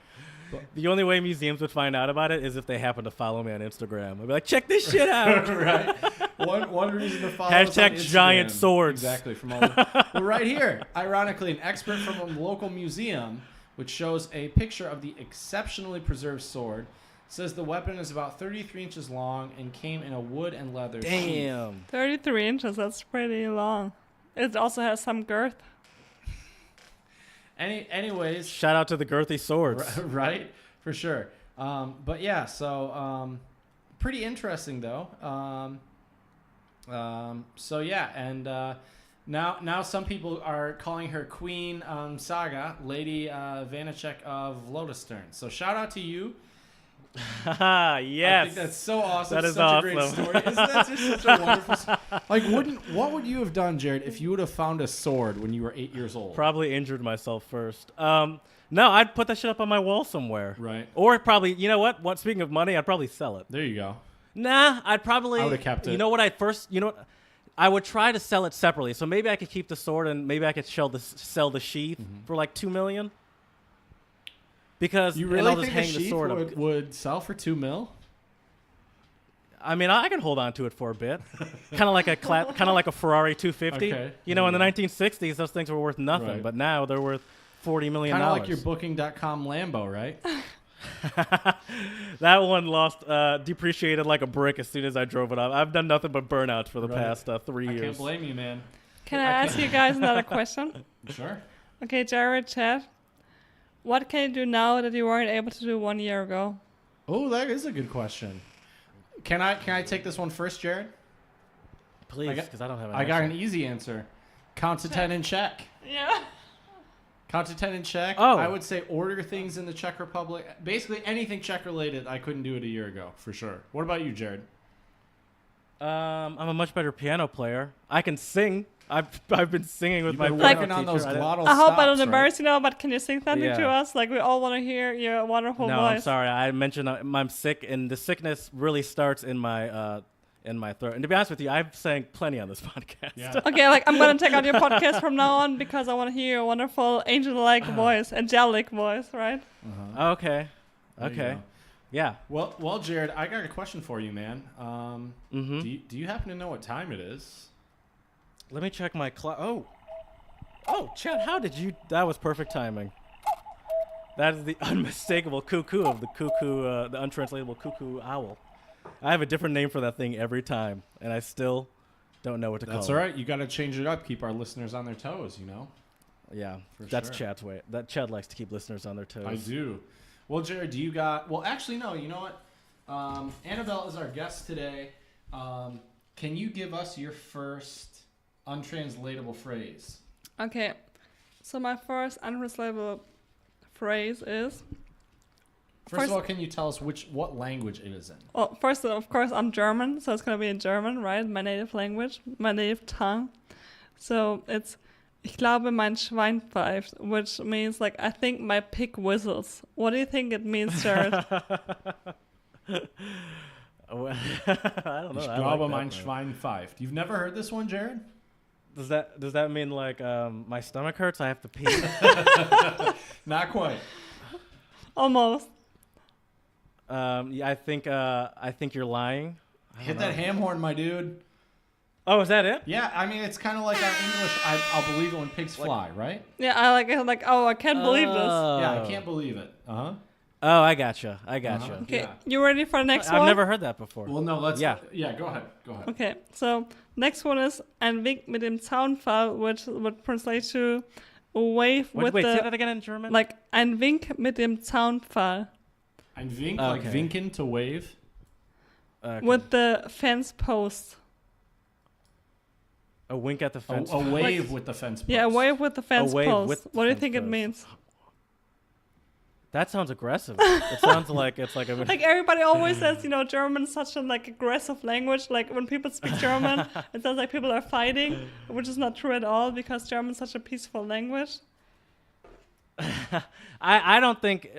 But the only way museums would find out about it is if they happen to follow me on Instagram. I'd be like, check this shit out. Right. One reason to follow us on Hashtag Instagram. giant swords. Exactly. Well, right here, ironically, an expert from a local museum, which shows a picture of the exceptionally preserved sword, says the weapon is about 33 inches long and came in a wood and leather sheath. Damn. 33 inches, that's pretty long. It also has some girth. Anyways. Shout out to the girthy swords. Right? For sure. But yeah, so pretty interesting though. So yeah, and now some people are calling her Queen Saga, Lady Vanacek of Lotus Stern. So shout out to you. Yes. I think that's so awesome. That is such awesome. a great story. Isn't that just such a wonderful Like, what would you have done, Jared, if you would have found a sword when you were 8 years old? Probably injured myself first. No, I'd put that shit up on my wall somewhere. Right. Or probably, you know what? Speaking of money, I'd probably sell it. There you go. Nah, I would have kept it. You know what? I would try to sell it separately. So maybe I could keep the sword and maybe I could sell the sheath for like $2 million. Because you really I'll think just hang the the sheath sword would sell for $2 million? I mean, I can hold on to it for a bit. kind of like a Ferrari 250. Okay. You know, in the 1960s, those things were worth nothing, Right. but now they're worth $40 million. Kind of like your Booking.com Lambo, right? That one depreciated like a brick as soon as I drove it up. I've done nothing but burnouts for the past 3 years. I can't blame you, man. Can I ask you guys another question? Sure. Okay, Jared, Chad, what can you do now that you weren't able to do 1 year ago? Oh, that is a good question. Can I take this one first, Jared? Please, because I don't have an I got an answer. easy answer. Count to 10 and check. Yeah. Count to 10 and check. Oh. I would say order things in the Czech Republic. Basically, anything Czech related, I couldn't do it a year ago, for sure. What about you, Jared? I'm a much better piano player. I can sing. I've been singing with my You've been piano working on teacher. those glottal I hope I don't stops, embarrass you now, but can you sing something Yeah. to us? Like, we all want to hear your wonderful No, voice. I'm sorry. I mentioned I'm sick, and the sickness really starts in my throat. And to be honest with you, I've sang plenty on this podcast. Yeah. Okay, like, I'm going to take out your podcast from now on because I want to hear your wonderful angel-like voice, angelic voice, right? Okay. There you Okay. go. Yeah. Well, Jared, I got a question for you, man. Mm-hmm. Do you happen to know what time it is? Let me check my clock. Oh, Chad, how did you? That was perfect timing. That is the unmistakable cuckoo of the cuckoo, the untranslatable cuckoo owl. I have a different name for that thing every time, and I still don't know what to call it. That's all right. You got to change it up. Keep our listeners on their toes, you know? Yeah, For that's sure. Chad's way. That Chad likes to keep listeners on their toes. I do. Well, Jared, do you got... Well, actually, no. You know what? Annabelle is our guest today. Can you give us your first untranslatable phrase? Okay, so my first untranslatable phrase is... First of all, can you tell us what language it is in? Well, first, of course, I'm German, so it's going to be in German, right? My native language, my native tongue. So it's, ich glaube, mein Schwein pfeift, which means, like, I think my pig whistles. What do you think it means, Jared? I don't know. Ich I glaube, like mein that, Schwein pfeift. You've never heard this one, Jared? Does that mean like my stomach hurts? I have to pee. Not quite. Almost. Yeah, I think you're lying. Hit that ham horn, my dude. Oh, is that it? Yeah, I mean, it's kind of like our English, I'll believe it when pigs fly, right? Yeah, I like, oh, I can't believe this. Yeah, I can't believe it. Uh-huh. Oh, I gotcha. Okay, Yeah. you ready for the next one? I've never heard that before. Well, no, let's. Yeah. Yeah, go ahead. Okay, so next one is ein Wink mit dem Zaunpfahl, which would translate to a wave with Wait, the... say that again in German? Like ein Wink mit dem Zaunpfahl. Ein Wink, like Okay. winken to wave. Okay. With the fence post. A wink at the fence. A wave with the fence post. Yeah, a wave with the fence wave post. with the What do you fence think it post. means? That sounds aggressive. It sounds like it's like a... Like everybody always says, German's such an aggressive language. Like when people speak German, it sounds like people are fighting, which is not true at all because German's such a peaceful language. I don't think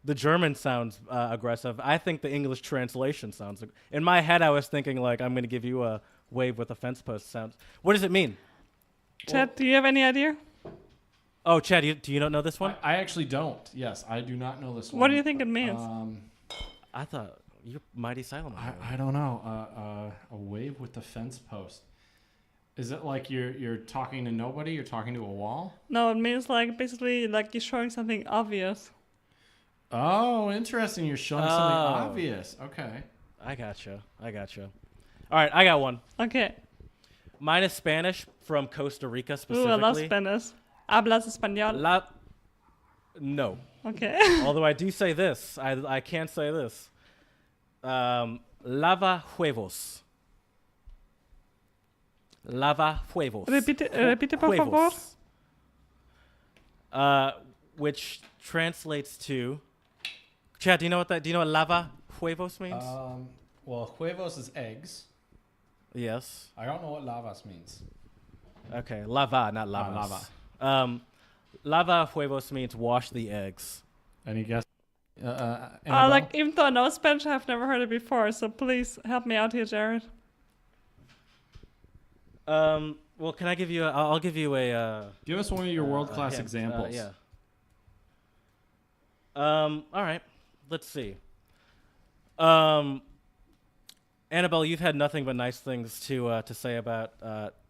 the German sounds aggressive. I think the English translation sounds. In my head, I was thinking like I'm going to give you a wave with a fence post sound. What does it mean? Chad, do you have any idea? Oh, Chad, do you not know this one? I actually don't. Yes, I do not know this one. What do you think it means? I thought you're mighty silent. I don't know. A wave with the fence post. Is it like you're talking to nobody? You're talking to a wall? No, it means basically you're showing something obvious. Oh, interesting. You're showing something obvious. Okay. I gotcha. All right, I got one. Okay. Mine is Spanish from Costa Rica specifically. Ooh, I love Spanish. Hablas español? No. Okay. Although I do say this. I can say this. Lava huevos. Lava huevos. Repite por favor. Which translates to... Chad, do you know what lava huevos means? Well, huevos is eggs. Yes. I don't know what lavas means. Okay, lava, not lavas. Lava huevos means wash the eggs. Any guess? Even though I know Spanish, I've never heard it before. So please help me out here, Jared. Well, can I give you? I'll give you a. Give us one of your world-class hint. examples. Yeah. All right. Let's see. Annabelle, you've had nothing but nice things to say about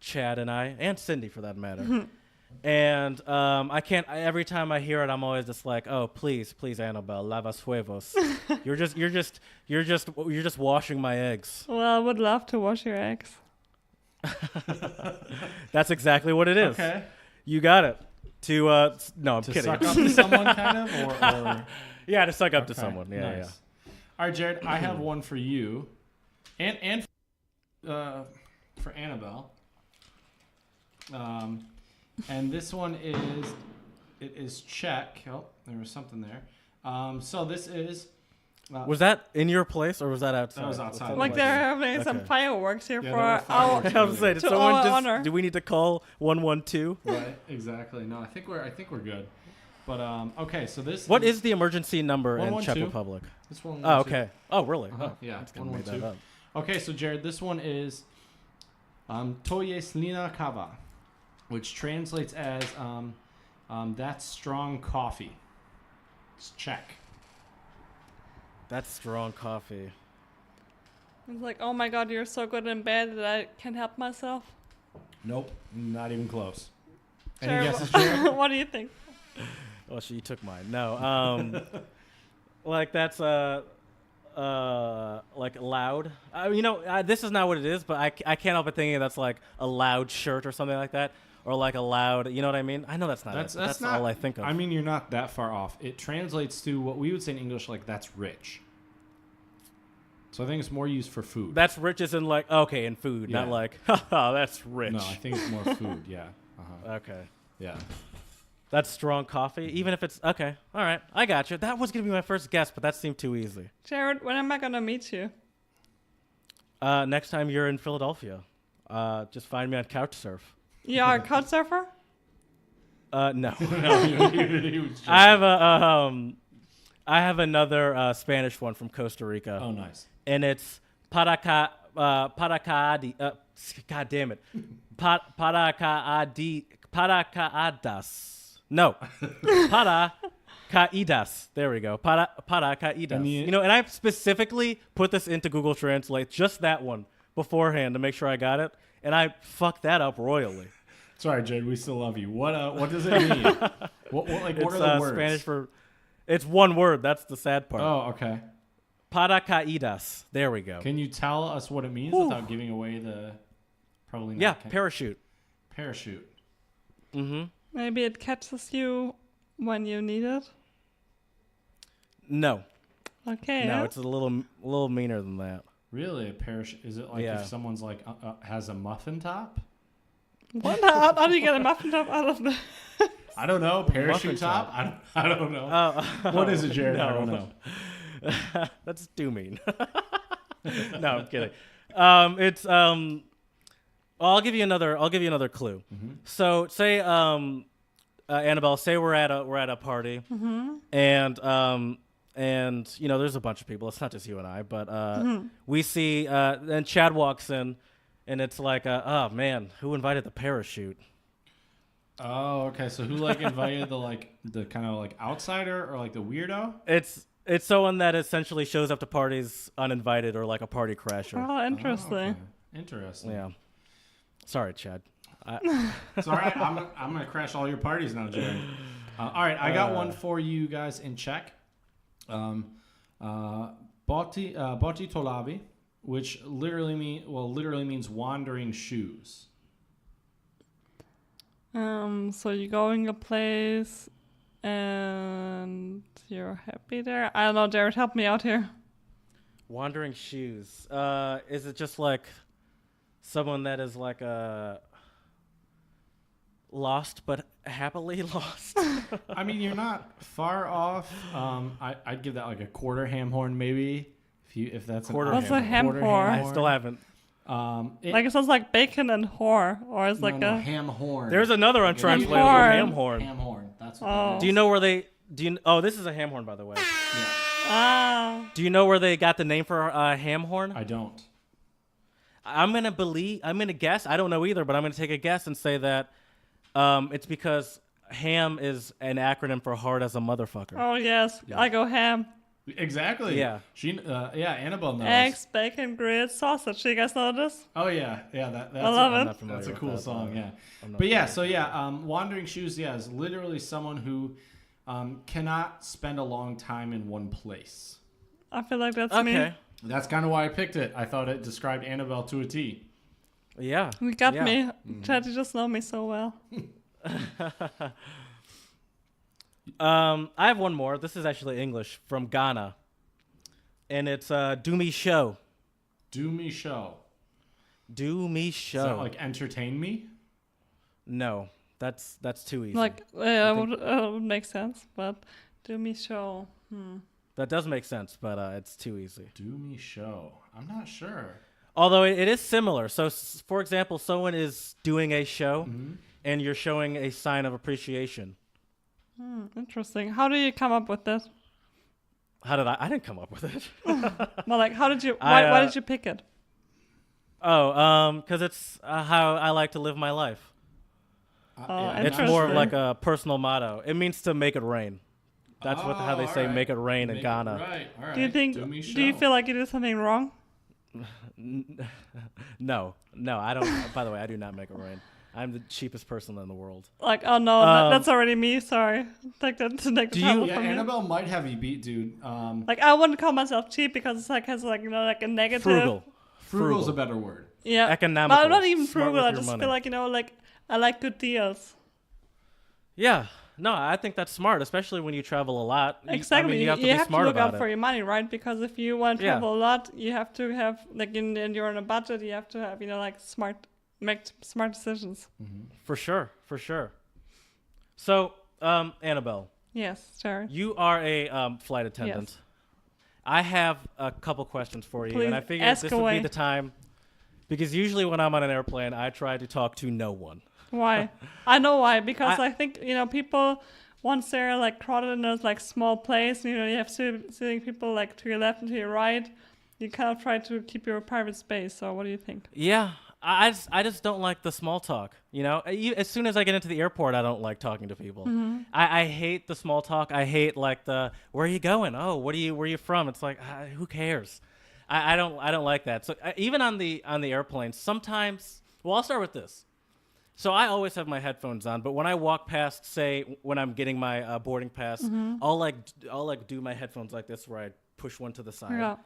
Chad and I, and Cindy for that matter. And I can't. Every time I hear it, I'm always just like, "Oh, please, Annabelle, lavas huevos." you're just washing my eggs. Well, I would love to wash your eggs. That's exactly what it is. Okay. You got it. No, I'm To kidding. suck up to someone, kind of, or Yeah, to suck up to okay, someone. Yeah, nice. yeah. All right, Jared, I have one for you, and for Annabelle. And this one is Czech. Oh, there was something there. So this is. Was that in your place or was that outside? That was outside. Like they're having some fireworks here Yeah, for there were fireworks. I was saying, did To someone our just? honor. Do we need to call 112? Right, exactly. No, I think we're good. But okay, so this. What is the emergency number in 112? Czech Republic? This one? Oh, okay. Oh, really? Uh-huh. Oh, Yeah, that's gonna make that 112. up. Okay, so Jared, this one is to je slina kava, which translates as that's strong coffee. It's Czech. That's strong coffee. It's like, oh my god, you're so good in bed that I can't help myself. Nope, not even close. Any Jared, guesses, Jared? what do you think? Oh, she took mine. No. Like that's like loud. This is not what it is, but I can't help but thinking that's like a loud shirt or something like that, or like a loud. You know what I mean? I know that's not. That's not, all I think of. I mean, you're not that far off. It translates to what we would say in English, like that's rich. So I think it's more used for food. That's rich as in like okay, in food, Yeah. not like haha, that's rich. No, I think it's more food. Yeah. Uh-huh. Okay. Yeah. That's strong coffee, even if it's okay. All right, I got you. That was gonna be my first guess, but that seemed too easy. Jared, when am I gonna meet you? Next time you're in Philadelphia, just find me on Couchsurf. You are a couch surfer? No. No, he was just- I have another Spanish one from Costa Rica. Oh, nice. And it's God damn it. Paracaadas. No. Paracaidas. There we go. Paracaidas. And I specifically put this into Google Translate, just that one, beforehand to make sure I got it. And I fucked that up royally. Sorry, Jade. We still love you. What does it mean? what are the words? Spanish for It's one word. That's the sad part. Oh, okay. Paracaídas. There we go. Can you tell us what it means without giving away the... Probably not. Yeah, parachute. Parachute. Mm-hmm. Maybe it catches you when you need it. No. Okay. No, yeah. it's a little meaner than that. Really? A parachute? Is it like if someone's like has a muffin top? What? How do you get a muffin top out of the... I don't know. Parachute top? I don't know. What is it, Jared? No. I don't know. That's too mean. No, I'm kidding. It's I'll give you another clue. Mm-hmm. So say Annabelle, say we're at a party, and you know there's a bunch of people. It's not just you and I, but we see then Chad walks in, and it's like oh man, who invited the parachute? Oh, okay. So who like invited the kind of like outsider or like the weirdo? It's someone that essentially shows up to parties uninvited or like a party crasher. Oh, interesting. Oh, okay. Interesting. Yeah. Sorry, Chad. It's all right. I'm gonna crash all your parties now, Jared. All right, I got one for you guys in Czech. Boti tolabi, which literally means wandering shoes. So you're going a place and you're happy there? I don't know, Jared, help me out here. Wandering shoes. Is it just like someone that is like lost but happily lost? I mean, you're not far off. I'd give that like a quarter ham horn, maybe. If that's quarter. What's a ham horn? I still haven't. Like it sounds like bacon and whore, or it's like a ham horn. There's another untranslatable ham horn. Ham horn. That's what Oh. Do you know where they? Oh, this is a ham horn, by the way. Yeah. Ah. Do you know where they got the name for ham horn? I don't. I'm gonna guess. I don't know either, but I'm gonna take a guess and say that it's because ham is an acronym for hard as a motherfucker. Oh yes, Yeah. I go ham. Exactly. Yeah. Annabelle knows. Eggs, bacon, grits, sausage. You guys know this? Oh yeah. That's I love I'm not it. familiar That's a with cool that, song, yeah. But yeah, wandering shoes, is literally someone who cannot spend a long time in one place. I feel like that's okay. me. That's kind of why I picked it. I thought it described Annabelle to a T. Yeah. You got Yeah. me. Mm-hmm. Chad, you just know me so well. I have one more. This is actually English from Ghana, and it's "Do Me Show." Do me show. Do me Is that show. like entertain me? No, that's too easy. Like, would make sense, but do me show. That does make sense, but it's too easy. Do me show. I'm not sure. Although it is similar. So, for example, someone is doing a show, and you're showing a sign of appreciation. Interesting. How do you come up with this? How did I didn't come up with it. Well, like, how did you? Why did you pick it? Oh, because it's how I like to live my life. It's more of like a personal motto. It means to make it rain. That's how they say make it rain in Ghana. Right. All right. Do you think? Do me Do you show. feel like you did something wrong? No, I don't. By the way, I do not make it rain. I'm the cheapest person in the world. Like, oh no, that's already me. Sorry, take the title Yeah, from you. Annabelle might have you beat, dude. Like, I wouldn't call myself cheap because it's like has like like a negative. Frugal's a better word. Yeah. Economical. But I'm not even Smart frugal. with I your just money. feel like like I like good deals. Yeah. No, I think that's smart, especially when you travel a lot. Exactly. You have to be smart look about out it. for your money, right? Because if you want to travel a lot, you have to have like and you're on a budget. You have to have like make smart decisions. For sure. So, Annabelle. Yes, sure. You are a flight attendant. Yes. I have a couple questions for you, Please and I figured ask this away. would be the time because usually when I'm on an airplane, I try to talk to no one. Why? I know why. Because I think people once they're like crowded in those like small place, you have sitting people like to your left and to your right. You kind of try to keep your private space. So what do you think? Yeah, I just don't like the small talk. As soon as I get into the airport, I don't like talking to people. I hate the small talk. I hate like the where are you going? Oh, where are you from? It's like who cares? I don't like that. So even on the airplane, sometimes. Well, I'll start with this. So I always have my headphones on, but when I walk past, say, when I'm getting my boarding pass, I'll do my headphones like this, where I push one to the side. Yeah.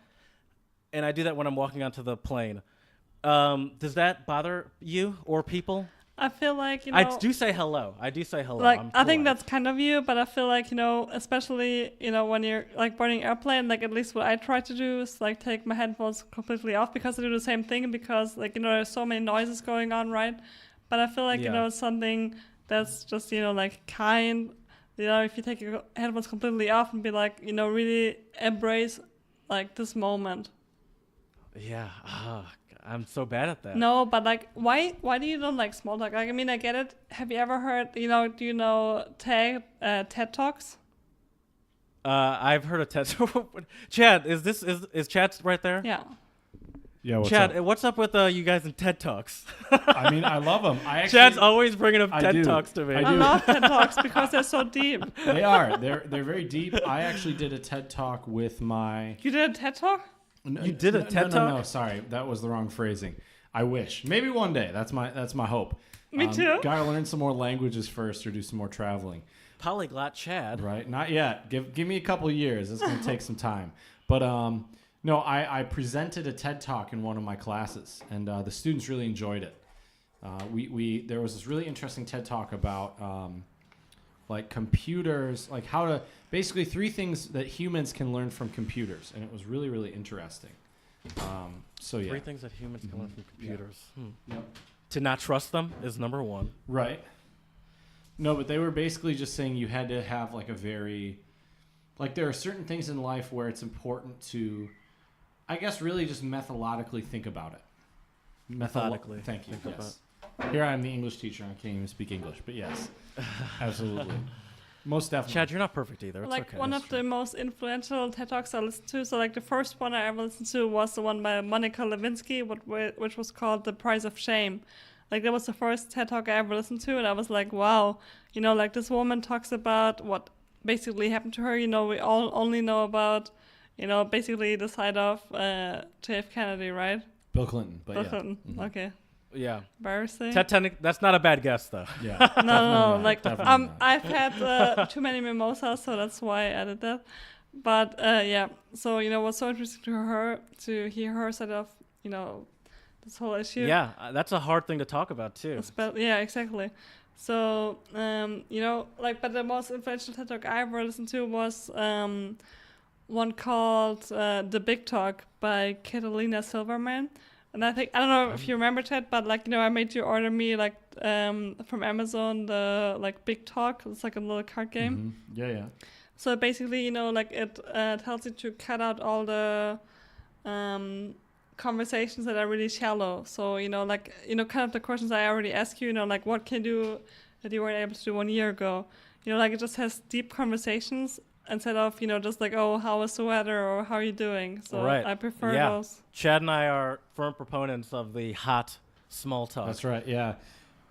And I do that when I'm walking onto the plane. Does that bother you or people? I feel like, I do say hello. Like, I think that's kind of you, but I feel like, especially, when you're like boarding airplane, like at least what I try to do is like take my headphones completely off, because I do the same thing, because like, there's so many noises going on, right? But I feel like, it's something that's just, like kind, if you take your headphones completely off and be like, really embrace like this moment. Yeah. I'm so bad at that. No, but like, why do you don't like small talk? Like, I mean, I get it. Have you ever heard, do you know TED Talks? I've heard of TED. Chad, is Chad right there? Yeah. Yeah, Chad, what's up with you guys in TED Talks? I mean, I love them. Chad's always bringing up TED Talks to me. I love TED Talks because they're so deep. They are. They're very deep. I actually did a TED Talk with my... You did a TED Talk? You did a TED Talk? No, sorry. That was the wrong phrasing. I wish. Maybe one day. That's my hope. Me too. Gotta learn some more languages first or do some more traveling. Polyglot Chad. Right? Not yet. Give me a couple of years. It's going to take some time. But no, I presented a TED Talk in one of my classes, and the students really enjoyed it. There was this really interesting TED Talk about like computers, like how to basically 3 things that humans can learn from computers, and it was really, really interesting. So yeah, 3 things that humans can learn from computers. Yeah. Yep. To not trust them is number 1. Right. No, but they were basically just saying you had to have like a very, like there are certain things in life where it's important to, I guess, really just methodologically think about it. Methodically. Thank you. Yes. Here I am, the English teacher. I can't even speak English, but yes, absolutely. Most definitely. Chad, you're not perfect either. It's like okay. one of the most influential TED Talks I listened to. So like the first one I ever listened to was the one by Monica Lewinsky, which was called The Price of Shame. Like that was the first TED Talk I ever listened to, and I was like, wow, like this woman talks about what basically happened to her. We all only know about, basically the side of JF Kennedy, right? Bill Clinton. But Bill yeah. Clinton. Mm-hmm. Okay. Yeah. Embarrassing. That's not a bad guess, though. Yeah. No. Like, not. I've had too many mimosas, so that's why I added that. But yeah. So what's so interesting to hear her side of this whole issue. Yeah, that's a hard thing to talk about too. Yeah, exactly. So but the most influential TED Talk I ever listened to was one called The Big Talk by Catalina Silverman. And I don't know if you remember that, but I made you order me from Amazon the Big Talk. It's like a little card game. Mm-hmm. Yeah. So basically, it tells you to cut out all the conversations that are really shallow. So kind of the questions I already asked you. What can you do that you weren't able to do 1 year ago? It just has deep conversations. Instead of, just oh, how is the weather or how are you doing? So right. I prefer those. Chad and I are firm proponents of the hot small talk. That's right, yeah.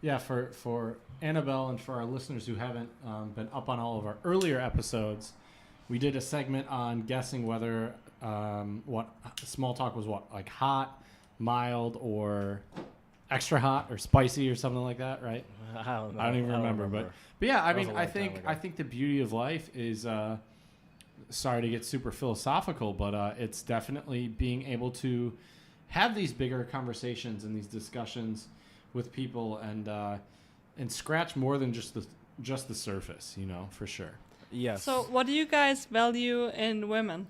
Yeah, for Annabelle and for our listeners who haven't been up on all of our earlier episodes, we did a segment on guessing whether what small talk was like hot, mild, or extra hot or spicy or something like that, right? I don't know. I don't even remember. But yeah, I mean, I think the beauty of life is, sorry to get super philosophical, but it's definitely being able to have these bigger conversations and these discussions with people and scratch more than just the surface, for sure. Yes. So what do you guys value in women?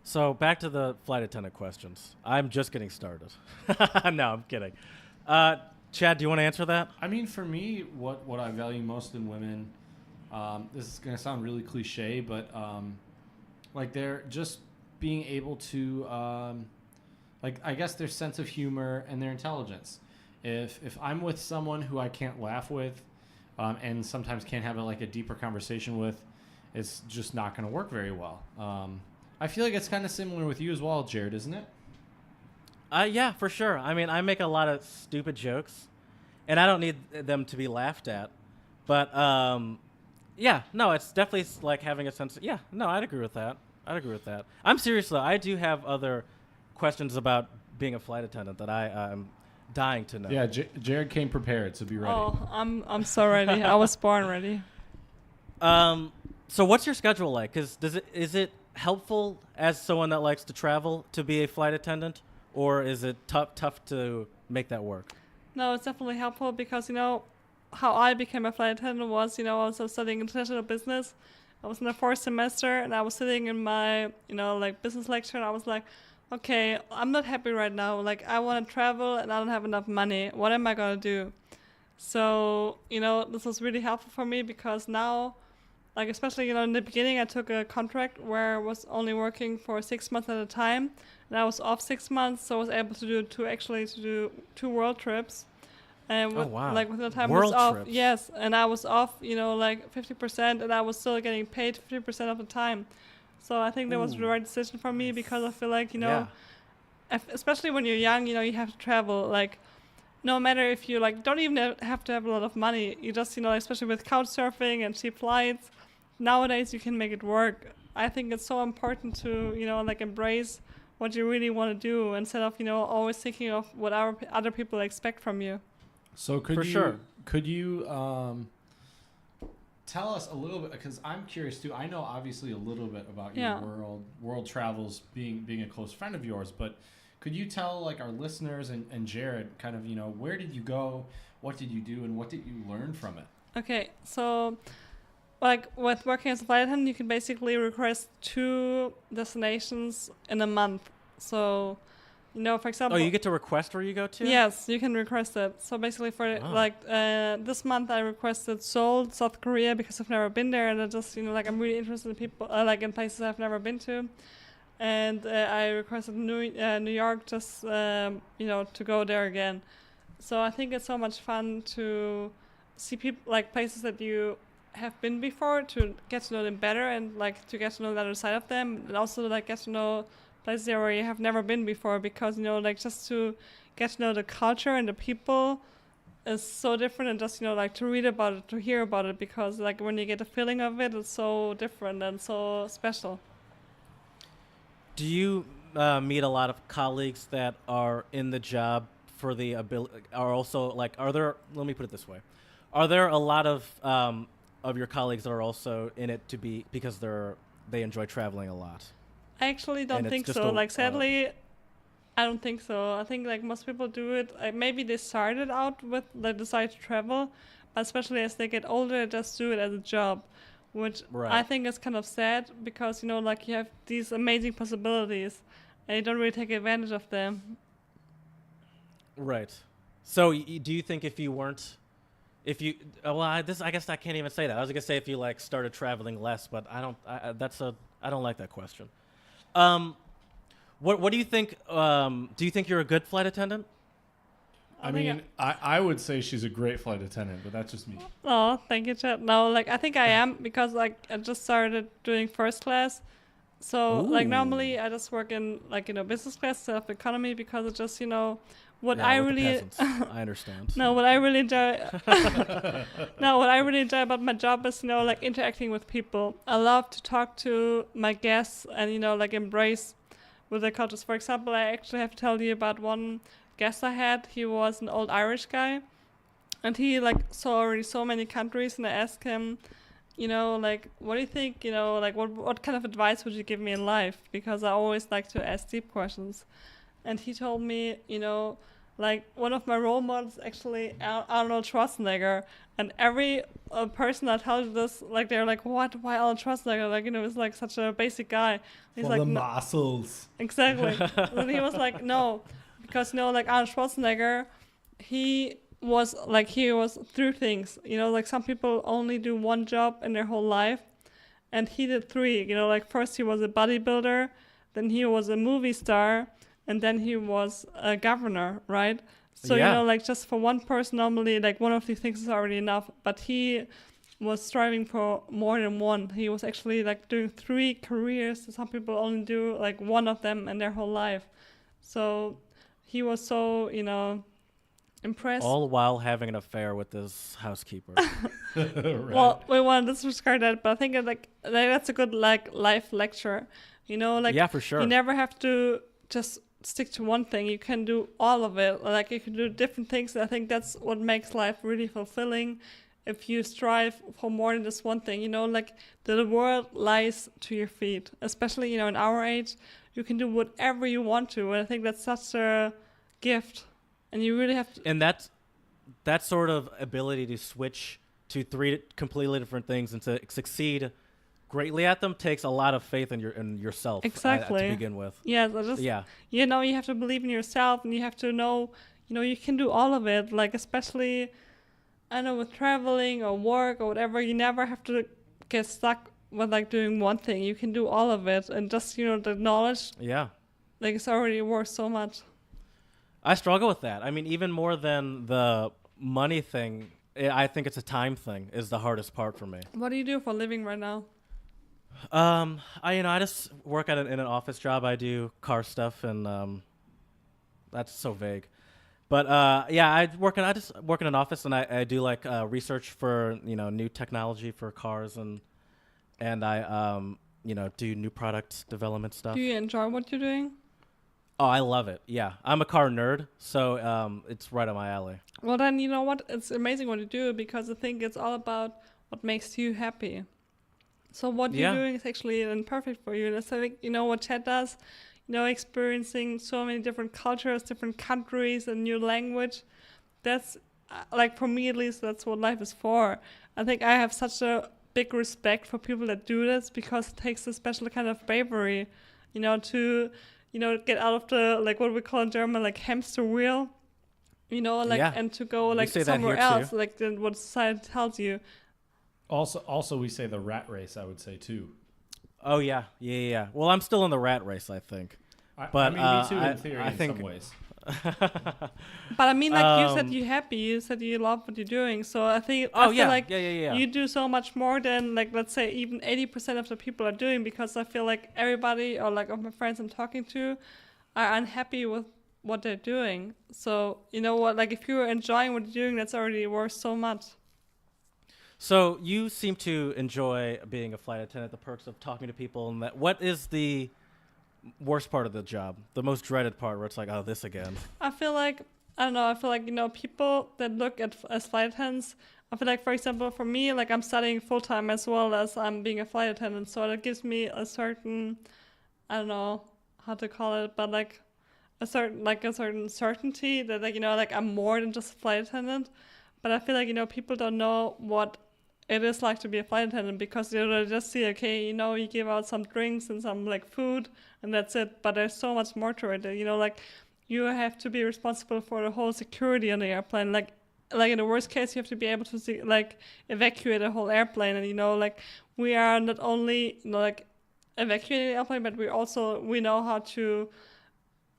So back to the flight attendant questions. I'm just getting started. No, I'm kidding. Chad, do you want to answer that? I mean, for me, what I value most in women, this is going to sound really cliche, but they're just being able to, I guess their sense of humor and their intelligence. If I'm with someone who I can't laugh with, and sometimes can't have a deeper conversation with, it's just not going to work very well. I feel like it's kind of similar with you as well, Jared, isn't it? Yeah, for sure. I mean, I make a lot of stupid jokes, and I don't need them to be laughed at. But, yeah, no, it's definitely having a sense of, yeah, no, I'd agree with that. I'm serious, though. I do have other questions about being a flight attendant that I'm dying to know. Yeah, Jared came prepared, so be ready. Oh, I'm so ready. I was born ready. So what's your schedule like? Is it helpful as someone that likes to travel to be a flight attendant, or is it tough to make that work? No, it's definitely helpful because, how I became a flight attendant was, I was studying international business. I was in the 4th semester and I was sitting in my, business lecture and I was like, okay, I'm not happy right now. Like, I want to travel and I don't have enough money. What am I going to do? So, this was really helpful for me because now, like, especially, in the beginning, I took a contract where I was only working for 6 months at a time. And I was off 6 months, so I was able to do 2 world trips. And wow. Like, within the time world I was off, trips. yes, and I was off, 50%, and I was still getting paid 50% of the time. So I think that was the right decision for me because I feel like, especially when you're young, you have to travel. Like, no matter if you don't even have to have a lot of money, you just, especially with couch surfing and cheap flights, nowadays you can make it work. I think it's so important to, embrace what you really want to do instead of, always thinking of what other people expect from you. So could you tell us a little bit, because I'm curious too. I know obviously a little bit about your world travels, being a close friend of yours, but could you tell our listeners and Jared kind of, where did you go, what did you do, and what did you learn from it? Okay, so with working as a flight attendant, you can basically request 2 destinations in a month. So, for example... Oh, you get to request where you go to? Yes, you can request it. So basically this month I requested Seoul, South Korea, because I've never been there, and I just, I'm really interested in people, in places I've never been to. And I requested New York just, to go there again. So I think it's so much fun to see people, places that you have been before, to get to know them better and to get to know the other side of them, and also get to know places where you have never been before, because just to get to know the culture and the people is so different, and just to read about it, to hear about it, because when you get a feeling of it, it's so different and so special. Do you meet a lot of colleagues that are in the job for the ability, are also are there, let me put it this way, are there a lot of your colleagues that are also in it because they enjoy traveling a lot? I actually don't think so. Sadly, I don't think so. I think most people do it. Maybe they started out with the desire to travel, but especially as they get older, they just do it as a job, which I think is kind of sad because you have these amazing possibilities, and you don't really take advantage of them. Right. So do you think I guess I can't even say that. I was gonna say if you started traveling less, but I don't like that question. What do you think? Do you think you're a good flight attendant? I would say she's a great flight attendant, but that's just me. Oh, thank you, Chad. No, I think I am, because I just started doing first class. So normally I just work in business class instead of economy, because it's just what I really I understand. No, what I really enjoy what I really enjoy about my job is interacting with people. I love to talk to my guests and embrace with their cultures. For example, I actually have to tell you about one guest I had. He was an old Irish guy, and he saw already so many countries, and I asked him, what do you think, what kind of advice would you give me in life? Because I always like to ask deep questions. And he told me, one of my role models actually Arnold Schwarzenegger, and every person that tells you this, they're like, what? Why Arnold Schwarzenegger? It's such a basic guy. He's the muscles. Exactly. And he was like, no, because Arnold Schwarzenegger, he was through things. Some people only do one job in their whole life, and he did 3. First he was a bodybuilder, then he was a movie star, and then he was a governor, right? So, just for one person, normally, one of these things is already enough. But he was striving for more than one. He was actually, doing 3 careers. Some people only do, one of them in their whole life. So he was so, impressed. All while having an affair with this housekeeper. Right. Well, we want to disregard that, but I think, that's a good, life lecture. Yeah, for sure. You never have to just stick to one thing. You can do all of it. Like you can do different things. I think that's what makes life really fulfilling. If you strive for more than just one thing, like the world lies to your feet, especially, in our age, you can do whatever you want to. And I think that's such a gift. And you really have to. And that sort of ability to switch to 3 completely different things and to succeed greatly at them takes a lot of faith in yourself. Exactly. To begin with. Yeah. You have to believe in yourself, and you have to know, you can do all of it. Like, especially, I know with traveling or work or whatever, you never have to get stuck with like doing one thing. You can do all of it, and just, the knowledge. Yeah. Like, it's already worth so much. I struggle with that. I mean, even more than the money thing, I think it's a time thing is the hardest part for me. What do you do for a living right now? I just work in an office job. I do car stuff, and that's so vague. But I just work in an office, and I do like research for new technology for cars, and I do new product development stuff. Do you enjoy what you're doing? Oh, I love it. Yeah, I'm a car nerd, so it's right up my alley. Well, then you know what? It's amazing what you do, because I think it's all about what makes you happy. So what you're doing is actually then perfect for you. That's like, what Chad does, experiencing so many different cultures, different countries, and new language. That's like, for me at least, that's what life is for. I think I have such a big respect for people that do this, because it takes a special kind of bravery, to get out of the, like, what we call in German, like, hamster wheel, and to go like somewhere else, like what society tells you. Also, we say the rat race, I would say, too. Oh, yeah. Well, I'm still in the rat race, I think. But me too, in theory, in some ways. But I mean, like, you said you're happy. You said you love what you're doing. So I feel like you do so much more than, like, let's say even 80% of the people are doing, because I feel like everybody, or like of my friends I'm talking to, are unhappy with what they're doing. So, you know what, like, if you're enjoying what you're doing, that's already worth so much. So you seem to enjoy being a flight attendant, the perks of talking to people, and that. What is the worst part of the job, the most dreaded part, where it's like, oh, this again? I feel like, people that look at as flight attendants, I feel like, for example, for me, like, I'm studying full-time as well as I'm being a flight attendant, so that gives me a certain, I don't know how to call it, but like a certain certainty that, like, I'm more than just a flight attendant. But I feel like, people don't know what it is like to be a flight attendant, because they just see, okay, you give out some drinks and some, like, food, and that's it. But there's so much more to it. Like, you have to be responsible for the whole security on the airplane. Like in the worst case, you have to be able to evacuate a whole airplane. And like, we are not only evacuating the airplane, but we know how to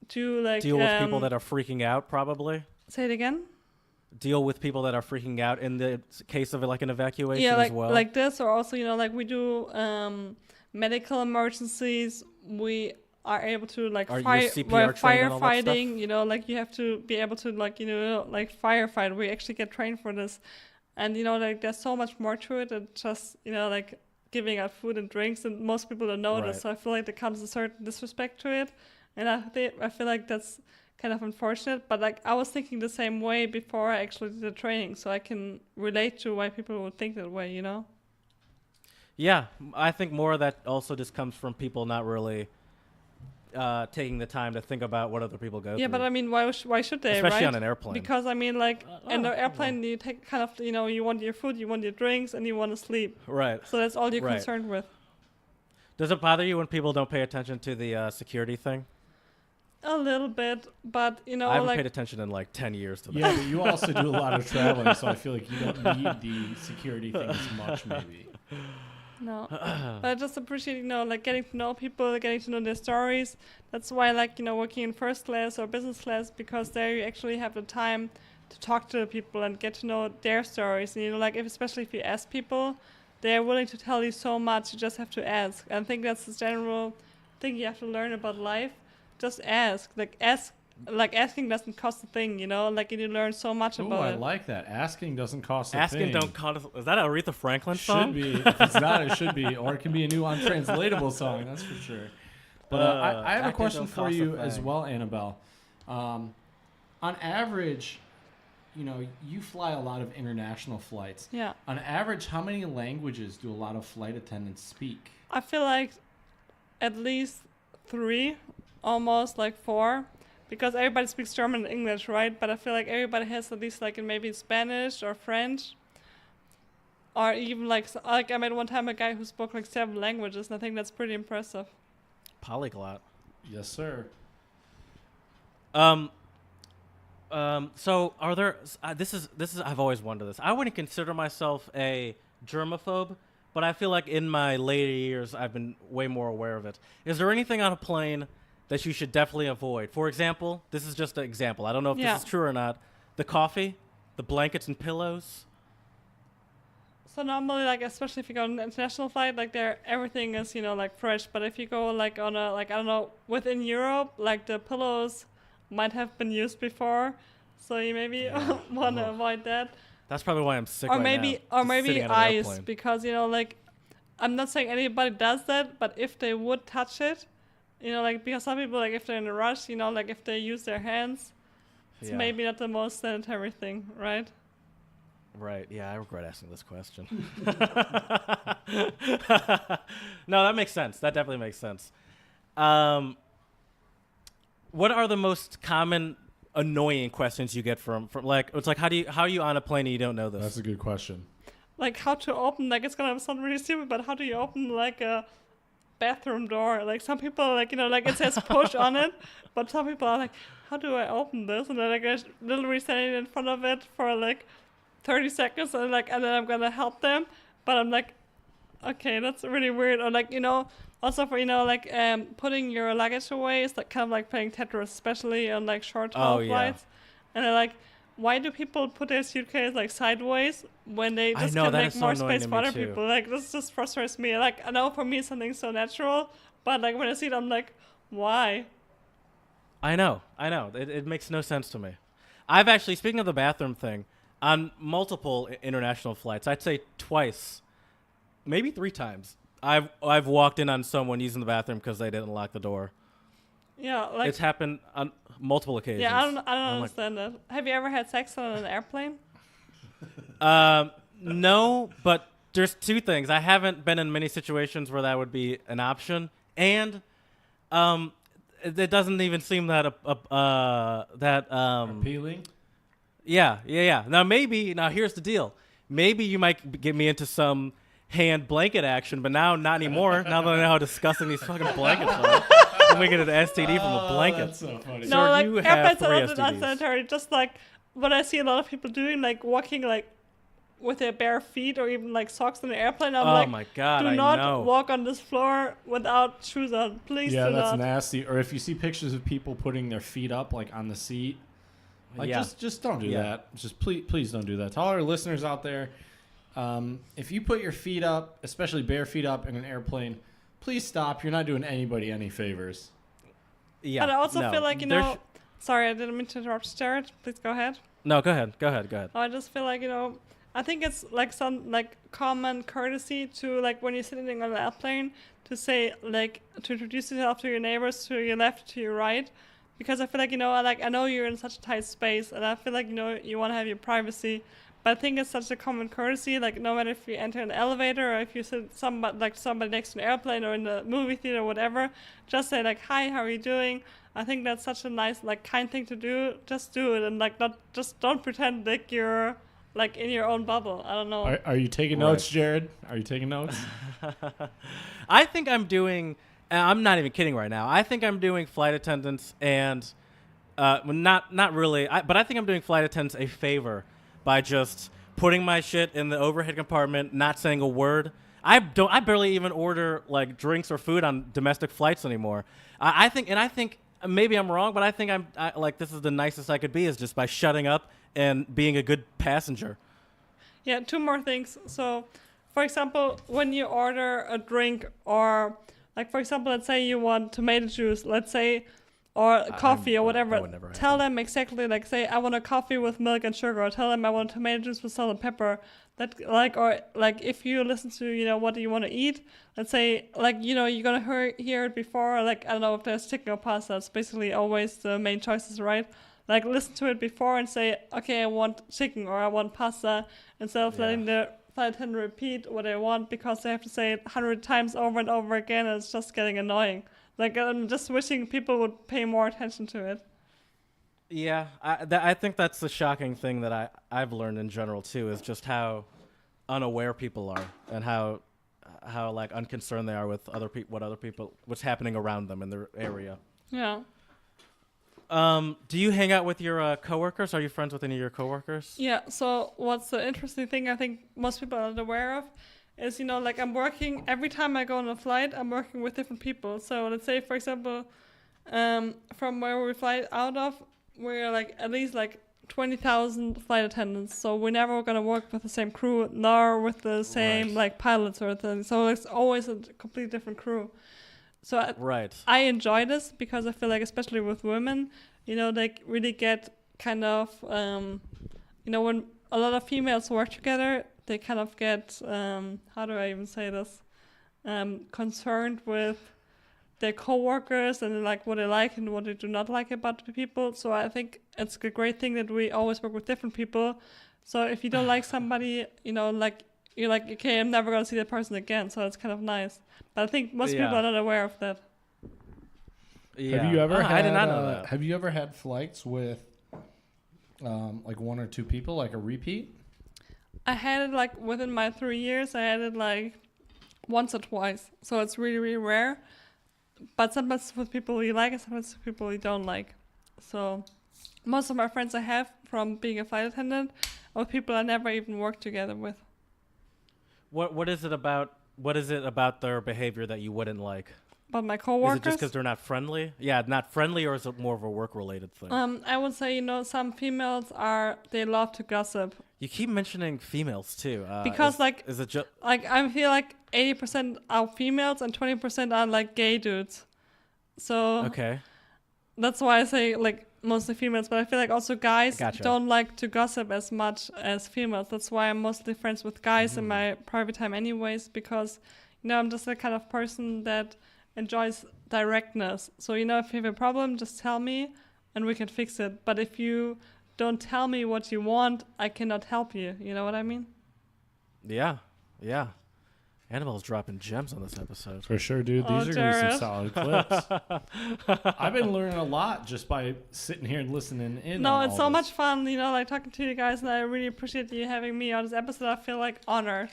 deal with people that are freaking out. Probably. Say it again. Deal with people that are freaking out in the case of an evacuation as well. Like this, or also like we do medical emergencies. We are able to firefighting. Like, you have to be able to firefight. We actually get trained for this, and there's so much more to it than just like giving out food and drinks. And most people don't know this, so I feel like there comes a certain disrespect to it, and I feel like that's kind of unfortunate. But like, I was thinking the same way before I actually did the training, so I can relate to why people would think that way. Yeah, I think more of that also just comes from people not really taking the time to think about what other people go through. Yeah, but I mean, why should they, especially on an airplane? Because I mean, like, in the airplane, you take kind of, you want your food, you want your drinks, and you want to sleep. Right. So that's all you're concerned with. Does it bother you when people don't pay attention to the security thing? A little bit, but I haven't paid attention in like 10 years to that. Yeah, but you also do a lot of traveling, so I feel like you don't need the security thing as much, maybe. No, but I just appreciate, like, getting to know people, getting to know their stories. That's why I like, working in first class or business class, because there you actually have the time to talk to the people and get to know their stories. And, like, especially if you ask people, they're willing to tell you so much. You just have to ask. And I think that's the general thing you have to learn about life. Just ask. Asking doesn't cost a thing, Like, you learn so much about it. I like that. Asking doesn't cost a thing. Asking don't cost. Is that an Aretha Franklin song? Should be. If it's not, it should be. Or it can be a new Untranslatable song. That's for sure. But I have a question for you as well, Annabelle. On average, you fly a lot of international flights. Yeah. On average, how many languages do a lot of flight attendants speak? I feel like at least 3, almost like 4, because everybody speaks German and English, right? But I feel like everybody has at least like in maybe Spanish or French, or even like I met one time a guy who spoke like 7 languages, and I think that's pretty impressive. Polyglot. Yes, sir. So are there? This is. I've always wondered this. I wouldn't consider myself a germaphobe, but I feel like in my later years I've been way more aware of it. Is there anything on a plane that you should definitely avoid? For example, this is just an example. I don't know if this is true or not. The coffee, the blankets and pillows. So normally, like especially if you go on an international flight, like everything is like fresh. But if you go like on a I don't know, within Europe, like the pillows might have been used before, so you maybe want to avoid that. That's probably why I'm sick or right maybe now. Or maybe ice, airplane. because like I'm not saying anybody does that, but if they would touch it, like because some people like if they're in a rush, like if they use their hands, it's maybe not the most sanitary thing, right? Right. Yeah, I regret asking this question. No, that makes sense. That definitely makes sense. What are the most common annoying questions you get from like it's like how are you on a plane and you don't know this? That's a good question. Like how to open, like it's gonna sound really stupid, but how do you open like a bathroom door? Like some people like like it says push on it, but some people are like, how do I open this? And then like I'm literally standing in front of it for like 30 seconds and then I'm gonna help them, but I'm like, okay, that's really weird. Or like also for like putting your luggage away is like kind of like playing Tetris, especially on like short haul flights. And they're like, why do people put their suitcase like sideways when they just can make more space for other people? Like this just frustrates me. Like I know for me something so natural, but like when I see it I'm like, why? I know. It makes no sense to me. I've actually, speaking of the bathroom thing, on multiple international flights, I'd say twice, maybe 3 times, I've walked in on someone using the bathroom because they didn't lock the door. Yeah, like it's happened on multiple occasions. Yeah, I don't understand that. Have you ever had sex on an airplane? No, but there's 2 things. I haven't been in many situations where that would be an option, and it doesn't even seem that appealing. Yeah. Now here's the deal. Maybe you might get me into some hand blanket action, but now not anymore. Now that I know how disgusting these fucking blankets are, I'm gonna get an STD from a blanket. That's so funny. No, like airplanes are not unsanitary. Just like what I see a lot of people doing, like walking like with their bare feet or even like socks in the airplane. I'm like, my God, do not walk on this floor without shoes on. Please do not. Yeah, that's nasty. Or if you see pictures of people putting their feet up like on the seat, like just don't do that. Just please don't do that. To all our listeners out there, if you put your feet up, especially bare feet up in an airplane, please stop. You're not doing anybody any favors. Yeah. And I also feel like, sorry, I didn't mean to interrupt, Jared. Please go ahead. No, go ahead. I just feel like, I think it's like some like common courtesy to like when you're sitting on an airplane to say like to introduce yourself to your neighbors to your left, to your right. Because I feel like, I know you're in such a tight space and I feel like, you want to have your privacy. But I think it's such a common courtesy, like no matter if you enter an elevator or if you sit somebody next to an airplane or in the movie theater or whatever, just say like, hi, how are you doing? I think that's such a nice, like kind thing to do. Just do it and like don't pretend like you're like in your own bubble. I don't know. Are you taking notes, Jared? Are you taking notes? I think I'm doing... I'm not even kidding right now. I think I'm doing flight attendants and not really, but I think I'm doing flight attendants a favor by just putting my shit in the overhead compartment, not saying a word. I barely even order like drinks or food on domestic flights anymore. I think maybe I'm wrong, but I think this is the nicest I could be is just by shutting up and being a good passenger. Yeah, 2 more things. So, for example, when you order a drink or like, for example, let's say you want tomato juice. Let's say or coffee or whatever. Tell happen. them exactly, like, say, I want a coffee with milk and sugar, or tell them I want tomato juice with salt and pepper. That, like, or like, if you listen to, you know, what do you want to eat? Let's say, like, you know, you're gonna hear it before, like, I don't know if there's chicken or pasta. It's basically always the main choices, right? Like, listen to it before and say, okay, I want chicken or I want pasta, instead of letting the flight attendant repeat what they want, because they have to say it 100 times over and over again, and it's just getting annoying. Like, I'm just wishing people would pay more attention to it. Yeah, I think that's the shocking thing that I've learned in general too, is just how unaware people are, and how like unconcerned they are with what's happening around them in their area. Yeah. Do you hang out with your coworkers? Are you friends with any of your coworkers? Yeah. So what's the interesting thing I think most people aren't aware of is, you know, like, I'm working every time I go on a flight, I'm working with different people. So let's say, for example, from where we fly out of, we're like at least like 20,000 flight attendants. So we're never gonna work with the same crew, nor with the same like pilots or things. So it's always a completely different crew. So I enjoy this because I feel like, especially with women, you know, they really get kind of, you know, when a lot of females work together, they kind of get, how do I even say this, concerned with their coworkers and like what they like and what they do not like about the people. So I think it's a great thing that we always work with different people. So if you don't like somebody, you know, like, you're like, okay, I'm never gonna see that person again. So it's kind of nice. But I think most people are not aware of that. Yeah. Have you ever had, I did not know that. Have you ever had flights with like one or two people, like a repeat? I had it like within my 3 years. I had it like once or twice. So it's really, really rare. But sometimes with people you like and sometimes with people you don't like. So most of my friends I have from being a flight attendant are people I never even worked together with. What is it about their behavior that you wouldn't like? About my coworkers? Is it just because they're not friendly? Yeah, not friendly, or is it more of a work-related thing? I would say, you know, some females they love to gossip. You keep mentioning females too. Because is it just like, I feel like 80% are females and 20% are like gay dudes. So okay, that's why I say like mostly females, but I feel like also guys Gotcha. don't like to gossip as much as females. That's why I'm mostly friends with guys in my private time anyways, because, you know, I'm just the kind of person that enjoys directness. So, you know, if you have a problem, just tell me and we can fix it. But if you don't tell me what you want, I cannot help you. You know what I mean? Yeah. Annabelle's dropping gems on this episode. For sure, dude. These are going to be some solid clips. I've been learning a lot just by sitting here and listening in. No, it's so much fun, you know, like talking to you guys, and I really appreciate you having me on this episode. I feel like honored.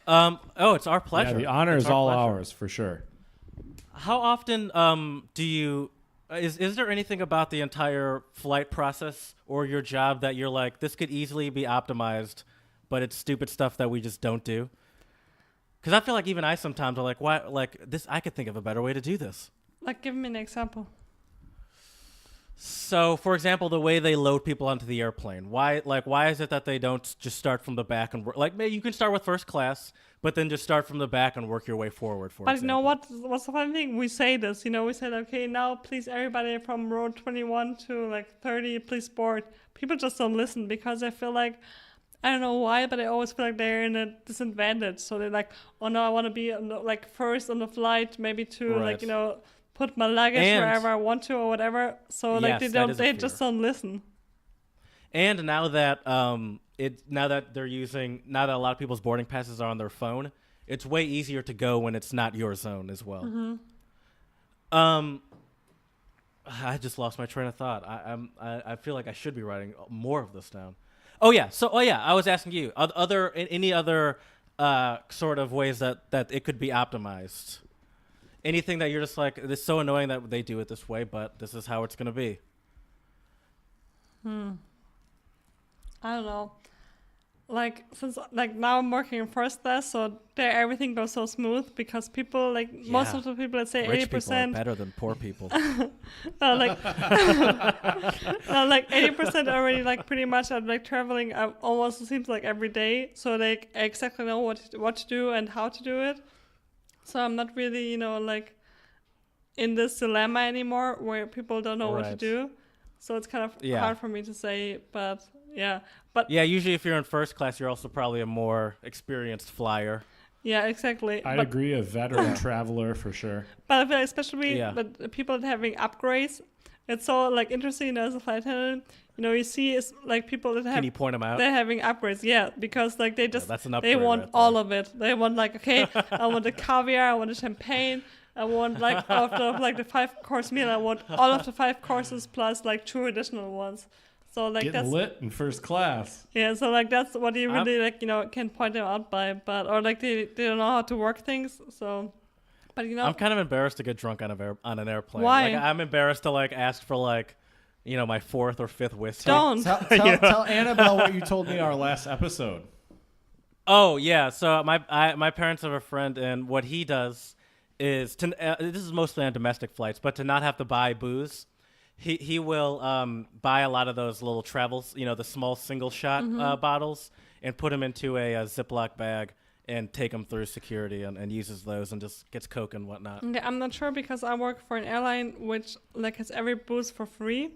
It's our pleasure. Yeah, the honor is all ours, for sure. How often do you... Is there anything about the entire flight process or your job that you're like, this could easily be optimized, but it's stupid stuff that we just don't do? Because I feel like even I sometimes are like, why? Like this, I could think of a better way to do this. Like, give me an example. So, for example, the way they load people onto the airplane. Why is it that they don't just start from the back and work? Like, maybe you can start with first class, but then just start from the back and work your way forward. But you know what? What's the funny thing? We say this. You know, we said, okay, now please everybody from row 21 to like 30, please board. People just don't listen because I feel like, I don't know why, but I always feel like they're in a disadvantage. So they're like, oh no, I want to be like first on the flight, maybe to like, you know, put my luggage wherever I want to or whatever. So like they just don't listen. And now that now that a lot of people's boarding passes are on their phone, it's way easier to go when it's not your zone as well. Mm-hmm. I just lost my train of thought. I feel like I should be writing more of this down. I was asking you any other sort of ways that it could be optimized. Anything that you're just like, it's so annoying that they do it this way, but this is how it's going to be. I don't know. Like, since like now I'm working in first class, so there everything goes so smooth because people most of the people, let's say 80%, rich people are better than poor people. like 80% already like pretty much are like traveling almost seems like every day, so they exactly know what to do and how to do it. So I'm not really, you know, like in this dilemma anymore where people don't know what to Right. do. So it's kind of Yeah. hard for me to say, but yeah. But Yeah, usually if you're in first class, you're also probably a more experienced flyer. yeah, exactly. I but, agree, a veteran traveler for sure. but I feel especially Yeah. but the people that having upgrades, it's so like interesting, you know, as a flight attendant, you know, you see is like people that have Can you point them out? they're having upgrades, yeah, because like they just that's an they upgrade want right there. all of it. They want like, okay, I want the caviar, I want the champagne, I want like all of the like the 5-course meal, I want all of the 5 courses plus like 2 additional ones. So like Getting that's lit in first class. yeah, so like that's what you I'm- really like, you know, can point them out by, but or like they don't know how to work things. So, but you know, I'm kind of embarrassed to get drunk on an airplane. Why? Like, I'm embarrassed to like ask for like, you know, my 4th or 5th whiskey. don't. Tell Annabelle what you told me our last episode. Oh yeah, so my parents have a friend, and what he does is this is mostly on domestic flights, but to not have to buy booze, he will buy a lot of those little travels, you know, the small single shot bottles, and put them into a Ziploc bag and take them through security and uses those and just gets Coke and whatnot. Yeah, I'm not sure because I work for an airline which like has every booze for free,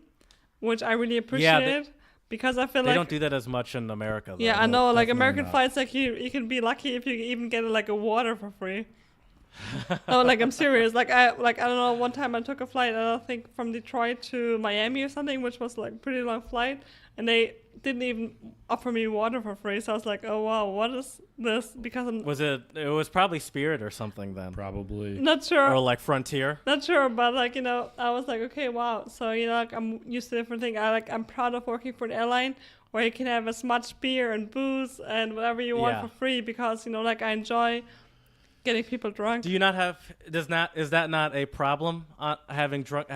which I really appreciate because I feel They like don't do that as much in America, though. yeah, I know like definitely American not. flights like you can be lucky if you even get like a water for free. No, like I'm serious. Like I don't know. One time I took a flight, I think from Detroit to Miami or something, which was like a pretty long flight, and they didn't even offer me water for free. So I was like, oh wow, what is this? Because I'm It was probably Spirit or something then, Probably. not sure. or like Frontier. Not sure, but like, you know, I was like, okay, wow. So, you know, like I'm used to different things. I'm proud of working for an airline where you can have as much beer and booze and whatever you want Yeah. for free because, you know, like I enjoy getting people drunk. Do you not have? Is that not a problem? Having drunk?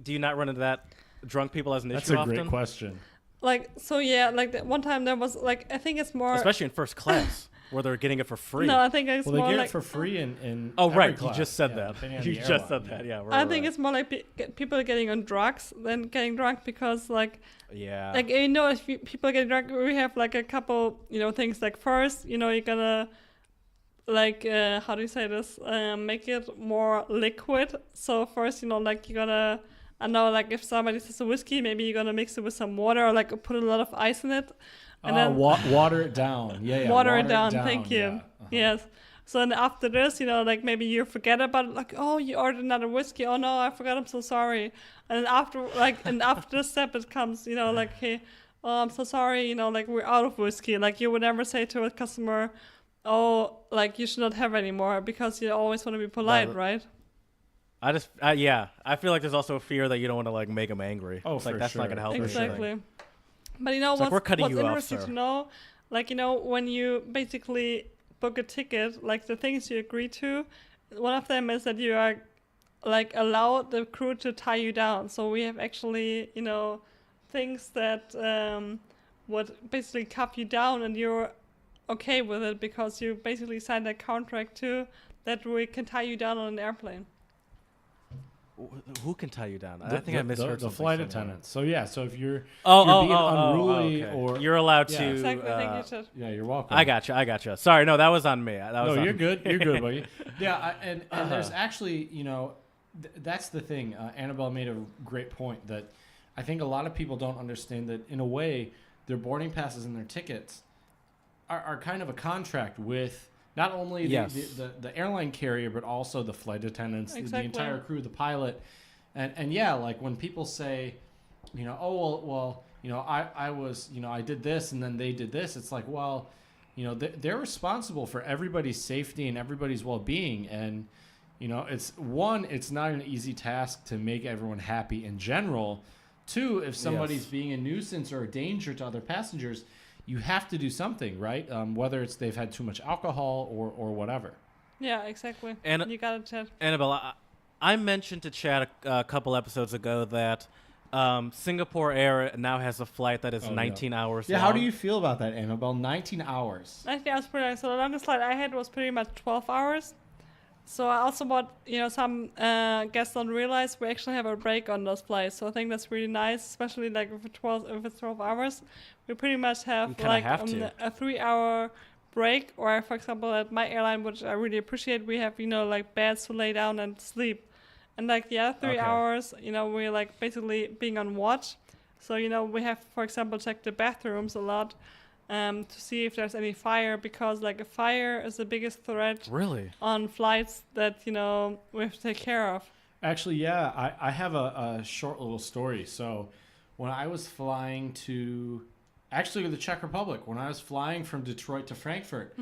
Do you not run into that drunk people as an That's issue a often? great question. Like, so yeah, like one time there was like, I think it's more. Especially in first class, where they're getting it for free. No, I think it's Well, they more get like. it for free in Oh every right, class. you just said Yeah, that. depending on You the just airline. said that. Yeah. I think it's more like people getting on drugs than getting drunk because like Yeah. like you know if people get drunk we have like a couple you know things like first you know you're gonna like how do you say this make it more liquid. So first you know like you're gonna I know like if somebody says a whiskey maybe you're gonna mix it with some water or like put a lot of ice in it and then Water it down. Yeah. water it down. Thank you. Yeah. Uh-huh. Yes. So then after this, you know, like maybe you forget about it, like, oh, you ordered another whiskey. Oh no, I forgot. I'm so sorry. And then after, after this step, it comes, you know, like, hey, oh, I'm so sorry. You know, like we're out of whiskey. Like you would never say to a customer, oh, like you should not have any more because you always want to be polite, right? I feel like there's also a fear that you don't want to like make them angry. Oh, it's like for that's not sure. gonna help Exactly. anything. But you know It's like, what's, we're cutting what's you off, interesting sir. to know, like you know when you basically book a ticket, like the things you agree to, one of them is that you are like allow the crew to tie you down. So we have actually you know things that would basically cuff you down, and you're okay with it because you basically signed a contract too that we can tie you down on an airplane. Who can tie you down? I think I misheard the something flight somewhere. attendants. So yeah, so if you're Oh, being unruly okay. or you're allowed Yeah. to. Exactly. Thank you, Chad. yeah, you're welcome. I gotcha. Sorry, no, that was on me. That was No, on you're me. good. You're good, buddy. Yeah, and there's actually, you know, that's the thing. Annabelle made a great point that I think a lot of people don't understand that in a way their boarding passes and their tickets are kind of a contract with not only Yes. the airline carrier but also the flight attendants, Exactly. the entire crew, the pilot, and yeah, like when people say, you know, oh well, you know, I was, you know, I did this and then they did this. It's like, well, you know, they're responsible for everybody's safety and everybody's well-being. And, you know, it's not an easy task to make everyone happy in general. Two, if somebody's Yes. being a nuisance or a danger to other passengers, you have to do something, right? Whether it's they've had too much alcohol or whatever. Yeah, exactly. And- you got it, Chad. Annabelle, I mentioned to Chad a couple episodes ago that Singapore Air now has a flight that is 19 hours Yeah, long. how do you feel about that, Annabelle? 19 hours. I think I was pretty nice. So the longest flight I had was pretty much 12 hours. So I also bought, you know, some guests don't realize we actually have a break on those flights. So I think that's really nice, especially like if it's 12 hours. We pretty much have You kinda like have to. a 3-hour break. Or for example, at my airline, which I really appreciate, we have, you know, like beds to lay down and sleep. And like the other 3 Okay. hours, we're like basically being on watch. So, we have, for example, checked the bathrooms a lot to see if there's any fire, because like a fire is the biggest threat Really? on flights that, we have to take care of. Actually, yeah, I have a short little story. So when I was flying to the Czech Republic, when I was flying from Detroit to Frankfurt,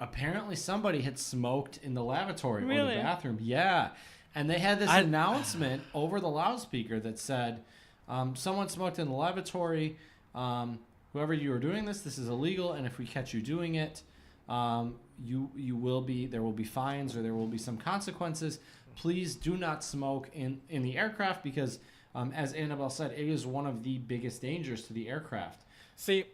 apparently somebody had smoked in the lavatory or Really? the bathroom. Yeah. And they had this announcement over the loudspeaker that said, someone smoked in the lavatory. Whoever you are doing this is illegal. And if we catch you doing it, there will be fines or there will be some consequences. Please do not smoke in the aircraft because, as Annabelle said, it is one of the biggest dangers to the aircraft. See,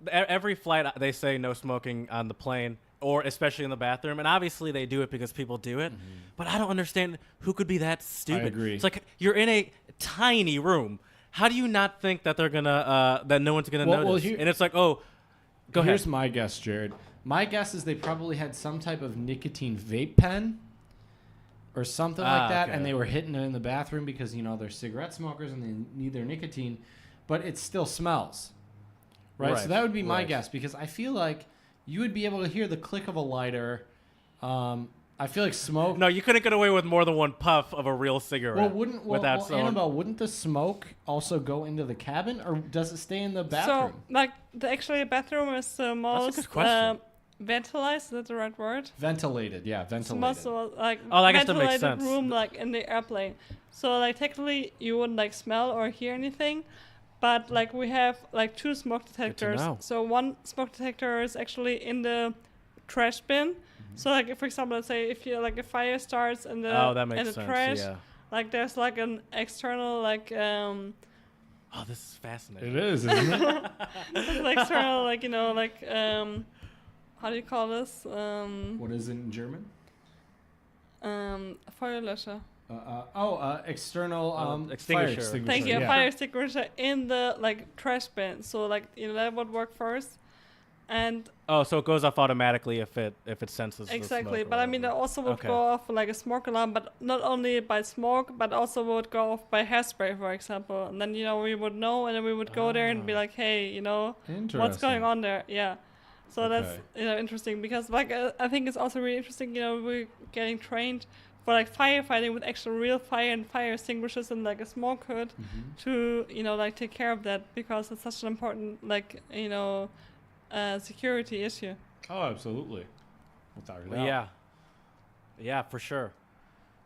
every flight they say no smoking on the plane, or especially in the bathroom, and obviously they do it because people do it. But I don't understand who could be that stupid. I agree. It's like you're in a tiny room. How do you not think that they're gonna that no one's gonna notice? And it's like, oh, go ahead. Here's my guess, Jared. My guess is they probably had some type of nicotine vape pen or something like that, okay. and they were hitting it in the bathroom because they're cigarette smokers and they need their nicotine, but it still smells, right? So that would be my guess, because I feel like you would be able to hear the click of a lighter. I feel like smoke. No, you couldn't get away with more than one puff of a real cigarette. Annabelle, wouldn't the smoke also go into the cabin, or does it stay in the bathroom? So, like, the bathroom is the most That's a good question. ventilized. Is that the right word? Ventilated, yeah, ventilated. Most I guess that makes ventilated sense. room, like in the airplane. So, like, technically, you wouldn't like smell or hear anything. But like we have like 2 smoke detectors. know. So one smoke detector is actually in the trash bin. So like if, for example, let's say if you like a fire starts in the that makes in the sense. trash, Yeah. like there's like an external like Oh, this is fascinating. It is, isn't it? like external like how do you call this? What is it in German? Feuerlöscher. External fire extinguisher. extinguisher. Thank you. Yeah. A fire extinguisher in the like trash bin. So like that would work first. And Oh, so it goes off automatically if it senses the exactly, smoke or but I mean, it whatever. also would Okay. go off like a smoke alarm, but not only by smoke, but also would go off by hairspray, for example. And then we would know, and then we would go there and be like, hey, what's going on there? Yeah. So that's interesting, because like I think it's also really interesting. We're getting trained for like firefighting with actual real fire and fire extinguishers and like a smoke hood to like take care of that, because it's such an important like security issue. Oh, absolutely. Without a doubt. Well, yeah, for sure.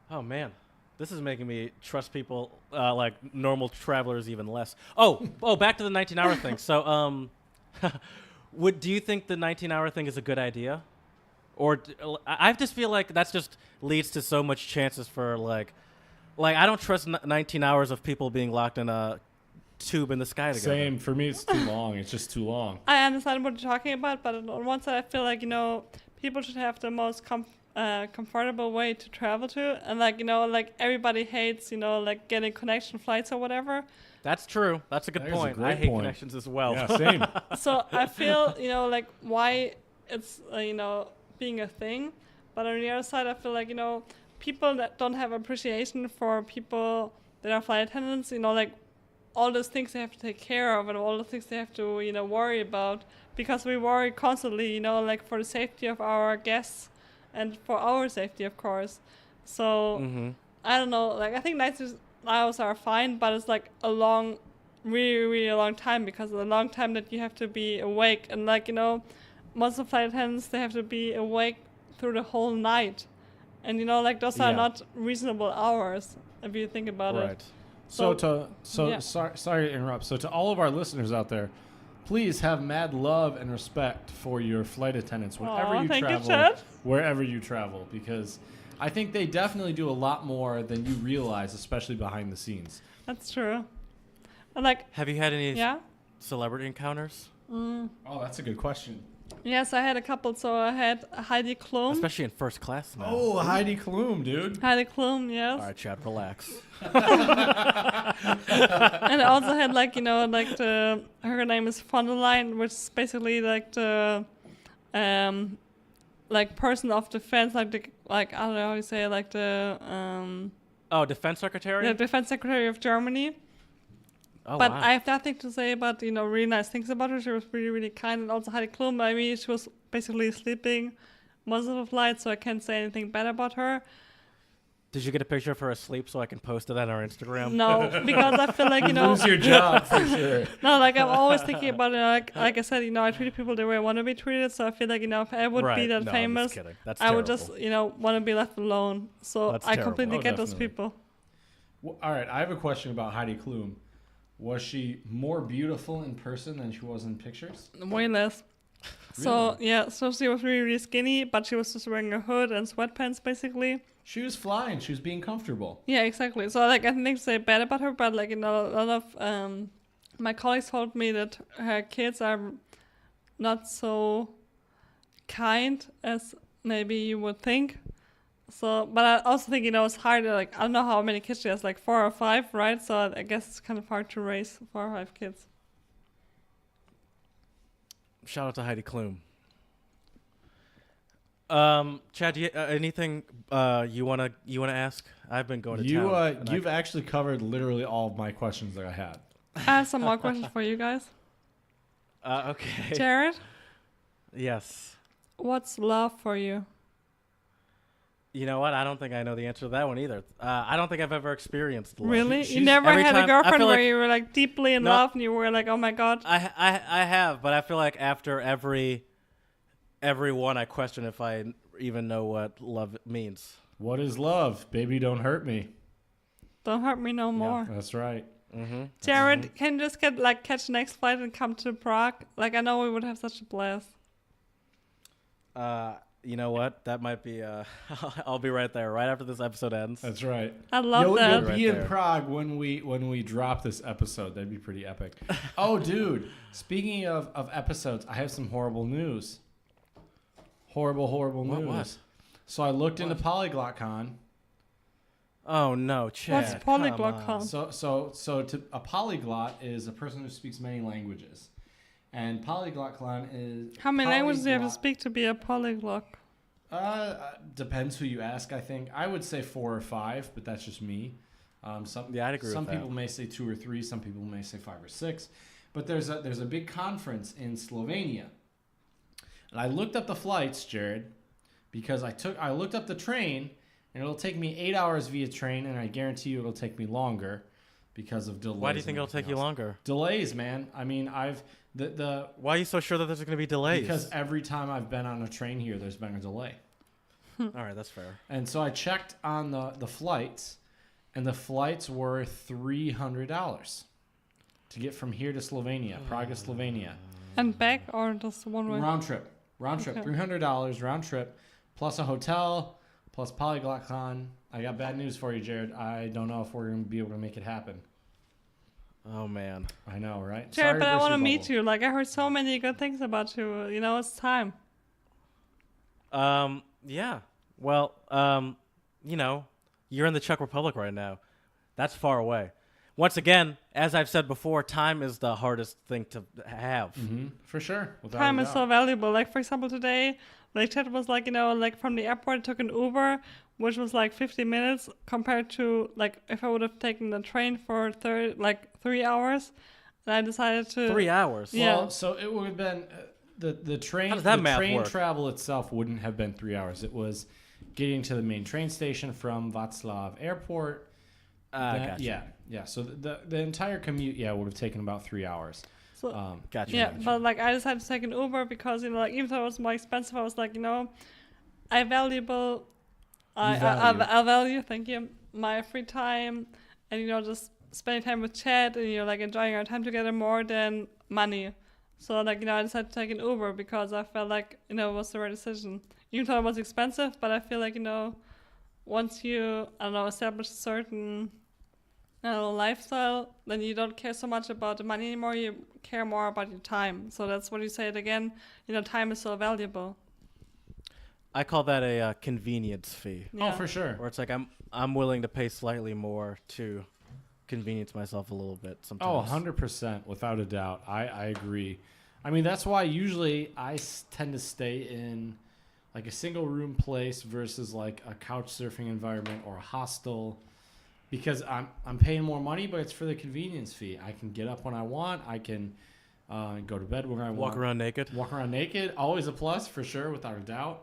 Oh man, this is making me trust people like normal travelers even less. Oh, back to the 19-hour thing. So, do you think the 19-hour thing is a good idea? Or I just feel like that's just leads to so much chances for like I don't trust 19 hours of people being locked in a tube in the sky together. Same. For me, it's too long. It's just too long. I understand what you're talking about, but on one side, I feel like, people should have the most comfortable way to travel to. And like everybody hates, like getting connection flights or whatever. That's true. That's a good That is a point. great I hate point. connections as well. Yeah, same. So I feel, like why it's, being a thing. But on the other side, I feel like, people that don't have appreciation for people that are flight attendants, like all those things they have to take care of and all the things they have to, worry about, because we worry constantly, like for the safety of our guests and for our safety, of course. So I don't know, like I think 90 hours are fine, but it's like a long, really, really long time, because of the long time that you have to be awake. And like, most of the flight attendants, they have to be awake through the whole night. And like those are not reasonable hours if you think about it. Sorry to interrupt. So to all of our listeners out there, please have mad love and respect for your flight attendants wherever you travel, because I think they definitely do a lot more than you realize, especially behind the scenes. That's true. And like, have you had any celebrity encounters? Oh, that's a good question. Yes, I had a couple. So I had Heidi Klum. Especially in first class now. Oh, Heidi Klum, dude. Heidi Klum, yes. All right, Chad, relax. And I also had her name is von der Leyen, which is basically like the person of defense, I don't know how you say it, like the Oh, Defense Secretary? The Defense Secretary of Germany. Oh, But wow. I have nothing to say about, really nice things about her. She was really, really kind. And also Heidi Klum, I mean, she was basically sleeping most of the flight, so I can't say anything bad about her. Did you get a picture of her asleep so I can post it on our Instagram? No, because I feel like, You lose your job for sure. No, like I'm always thinking about it. Like I said, I treat people the way I want to be treated. So I feel like, if I would be that No, famous, I'm just kidding. That's I would terrible. just, want to be left alone. So That's I terrible. completely Oh, get those definitely. people. Well, all right, I have a question about Heidi Klum. Was she more beautiful in person than she was in pictures? Way less. So yeah, so she was really, really skinny, but she was just wearing a hood and sweatpants basically. She was flying. She was being comfortable. Yeah, exactly. So like I think to say bad about her, but like a lot of my colleagues told me that her kids are not so kind as maybe you would think. So, but I also think it's hard. Like I don't know how many kids she has, like 4 or 5, right? So I guess it's kind of hard to raise 4 or 5 kids. Shout out to Heidi Klum. Chad, do you, anything you wanna ask? I've been going to town. You've actually covered literally all of my questions that I had. I have some more questions for you guys. Okay. Jared, Yes. what's love for you? You know what? I don't think I know the answer to that one either. I don't think I've ever experienced love. Really? You she's- never every had a time- I girlfriend feel where like- you were like deeply in No. love and you were like, oh my god. I have, but I feel like after every one, I question if I even know what love means. What is love? Baby, don't hurt me. Don't hurt me no more. That's right. Mm-hmm. Jared, can you just catch the next flight and come to Prague? Like I know we would have such a blast. You know what? That might be. I'll be right there right after this episode ends. That's right. I love You'll that. be Right in there. Prague when we drop this episode. That'd be pretty epic. Oh, dude. Speaking of episodes, I have some horrible news. Horrible news. What? So I looked into Polyglot Con. Oh no, Chad! What's Polyglot come on. Con? So a polyglot is a person who speaks many languages, and Polyglot Con is How many languages do you have to polyglot- speak to be a polyglot? Depends who you ask. I think I would say 4 or 5, but that's just me. Yeah, I'd agree Some with that. people may say 2 or 3. Some people may say 5 or 6. But there's a big conference in Slovenia, and I looked up the flights, Jared, because I looked up the train, and it'll take me 8 hours via train, and I guarantee you it'll take me longer because of delays. Why do you think and it'll take everything you else. longer? Delays, man. I mean, the Why are you so sure that there's going to be delays? because every time I've been on a train here, there's been a delay. All right, that's fair. And so I checked on the flights, and the flights were $300 to get from here to Slovenia, Prague to Slovenia. And back or just one way? Round trip, Okay. $300 round trip, plus a hotel, plus Polyglot Con. I got bad news for you, Jared. I don't know if we're going to be able to make it happen. Oh man. I know, right? Jared, Sorry but I burst want to your meet bubble. you. Like I heard so many good things about you. It's time. Yeah. Well, you're in the Czech Republic right now. That's far away. Once again, as I've said before, time is the hardest thing to have. Mm-hmm, for sure. Without Time a is doubt. so valuable. Like for example, today, like Chad was like, like from the airport, I took an Uber, which was like 50 minutes compared to like if I would have taken the train for 3 hours. And I decided to 3 hours. Yeah. Well, so it would have been the train. How does that the math train work? travel itself wouldn't have been 3 hours. It was getting to the main train station from Václav Airport. Gotcha. Yeah. So the entire commute, would have taken about 3 hours. So Gotcha. yeah, but like I decided to take an Uber because like even though it was more expensive, I was like I value thank you my free time and just spending time with Chad and like enjoying our time together more than money. So like I decided to take an Uber because I felt like it was the right decision. Even though it was expensive, but I feel like once you establish a certain lifestyle, then you don't care so much about the money anymore. You care more about your time. So that's what you said again. Time is so valuable. I call that a convenience fee, Yeah. Oh, for sure. where it's like I'm willing to pay slightly more to convenience myself a little bit sometimes. Oh, 100%, without a doubt. I agree. I mean, that's why usually I tend to stay in like a single room place versus like a couch surfing environment or a hostel. because I'm paying more money, but it's for the convenience fee. I can get up when I want. I can go to bed when I want. Walk around naked. Walk around naked. Always a plus for sure, without a doubt.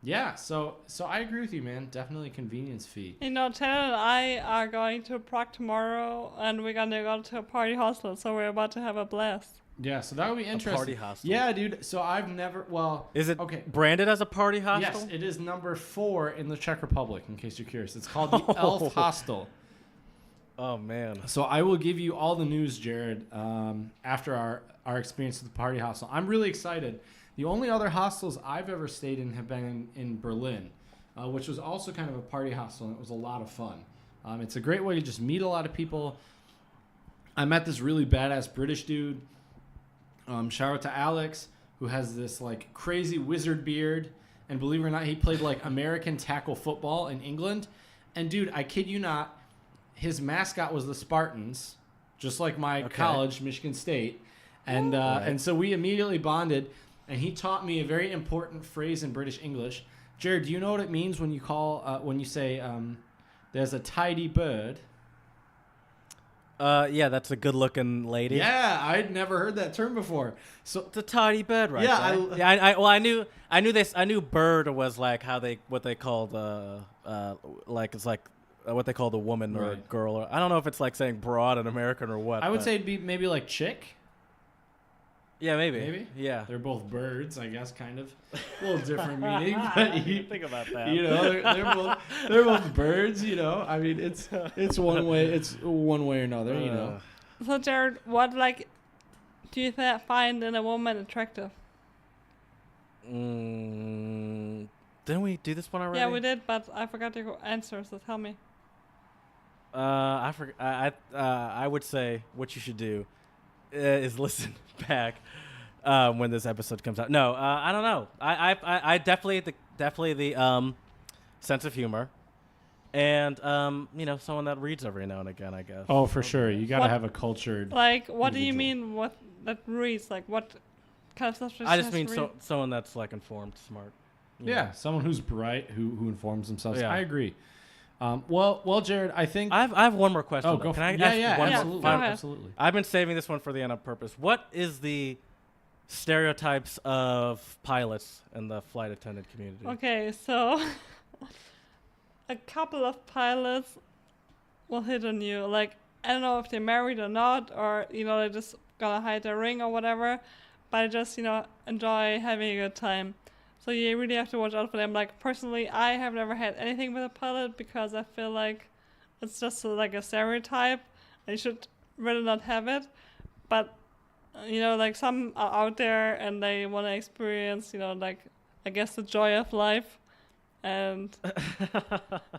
Yeah, so I agree with you, man. Definitely convenience fee. You know, Taylor and I are going to Prague tomorrow, and we're gonna go to a party hostel, so we're about to have a blast. Yeah, so that would be interesting. A party hostel. Yeah, dude. So I've never. Well, is it okay? Branded as a party hostel? Yes, it is number 4 in the Czech Republic. In case you're curious, it's called the Elf Hostel. Oh man. So I will give you all the news, Jared, after our experience at the party hostel. I'm really excited. The only other hostels I've ever stayed in have been in Berlin, which was also kind of a party hostel, and it was a lot of fun. It's a great way to just meet a lot of people. I met this really badass British dude. Shout out to Alex, who has this like crazy wizard beard, and believe it or not, he played like American tackle football in England. And dude, I kid you not, his mascot was the Spartans, just like my college, Michigan State. And and so we immediately bonded, and he taught me a very important phrase in British English. Jared, do you know what it means when you when you say there's a tidy bird? Yeah, that's a good-looking lady. Yeah, I'd never heard that term before. So it's a tidy bed, right? Yeah, I knew this. I knew bird was like what they called like it's like what they called a woman or a girl. Or, I don't know if it's like saying broad in American or what. I would say it'd be maybe like chick. Yeah, maybe. Yeah, they're both birds, I guess, kind of. A little different meaning, but think about that. You know, they're both birds. You know, I mean, it's one way. It's one way or another. You know. So Jared, what do you find in a woman attractive? Didn't we do this one already? Yeah, we did, but I forgot your answer. So tell me. I would say what you should do is listen back when this episode comes out. No, I don't know. I definitely the sense of humor, and someone that reads every now and again, I guess. Oh, for sure. You gotta have a cultured. Like, what individual. do you mean? What that reads? Like, what kind of stuff? I just mean someone that's like informed, smart. Yeah, someone who's bright, who informs themselves. Yeah. I agree. Well, Jared, I think I have one more question. Oh, though. go Can I yeah, ask absolutely, absolutely. I've been saving this one for the end on purpose. What is the stereotypes of pilots in the flight attendant community? Okay, so a couple of pilots will hit on you. Like, I don't know if they're married or not, or they're just gonna hide their ring or whatever, but I just enjoy having a good time. So you really have to watch out for them. Like, personally, I have never had anything with a pilot because I feel like it's just like a stereotype. And you should really not have it. But, like some are out there and they want to experience, like, I guess the joy of life. And,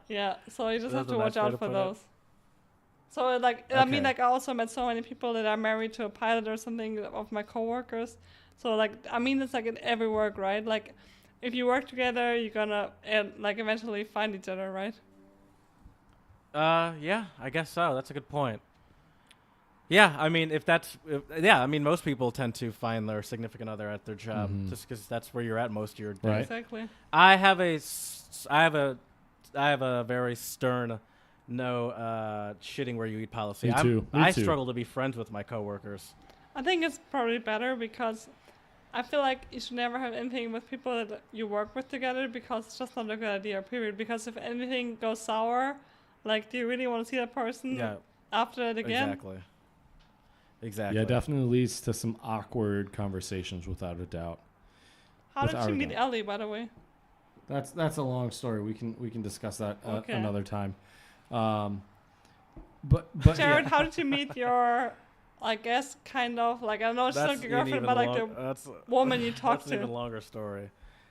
yeah, so you just have to watch out for those. So, like, I mean, like, I also met so many people that are married to a pilot or something of my coworkers. So, like, I mean, it's like in every work, right? Like, if you work together, you're gonna eventually find each other, right? Yeah, I guess so. That's a good point. Yeah, I mean, most people tend to find their significant other at their job just because that's where you're at most of your day. Right. Exactly. I have a very stern no shitting where you eat policy. Me too. I struggle to be friends with my coworkers. I think it's probably better because I feel like you should never have anything with people that you work with together because it's just not a good idea, period. Because if anything goes sour, like, do you really want to see that person after it again? Exactly. Yeah, it definitely leads to some awkward conversations, without a doubt. How did you meet Ellie, by the way? That's a long story. We can discuss that another time. But Jared, how did you meet your, I guess, kind of, like, I know it's not your girlfriend, but like the woman you talked to? That's an even longer story.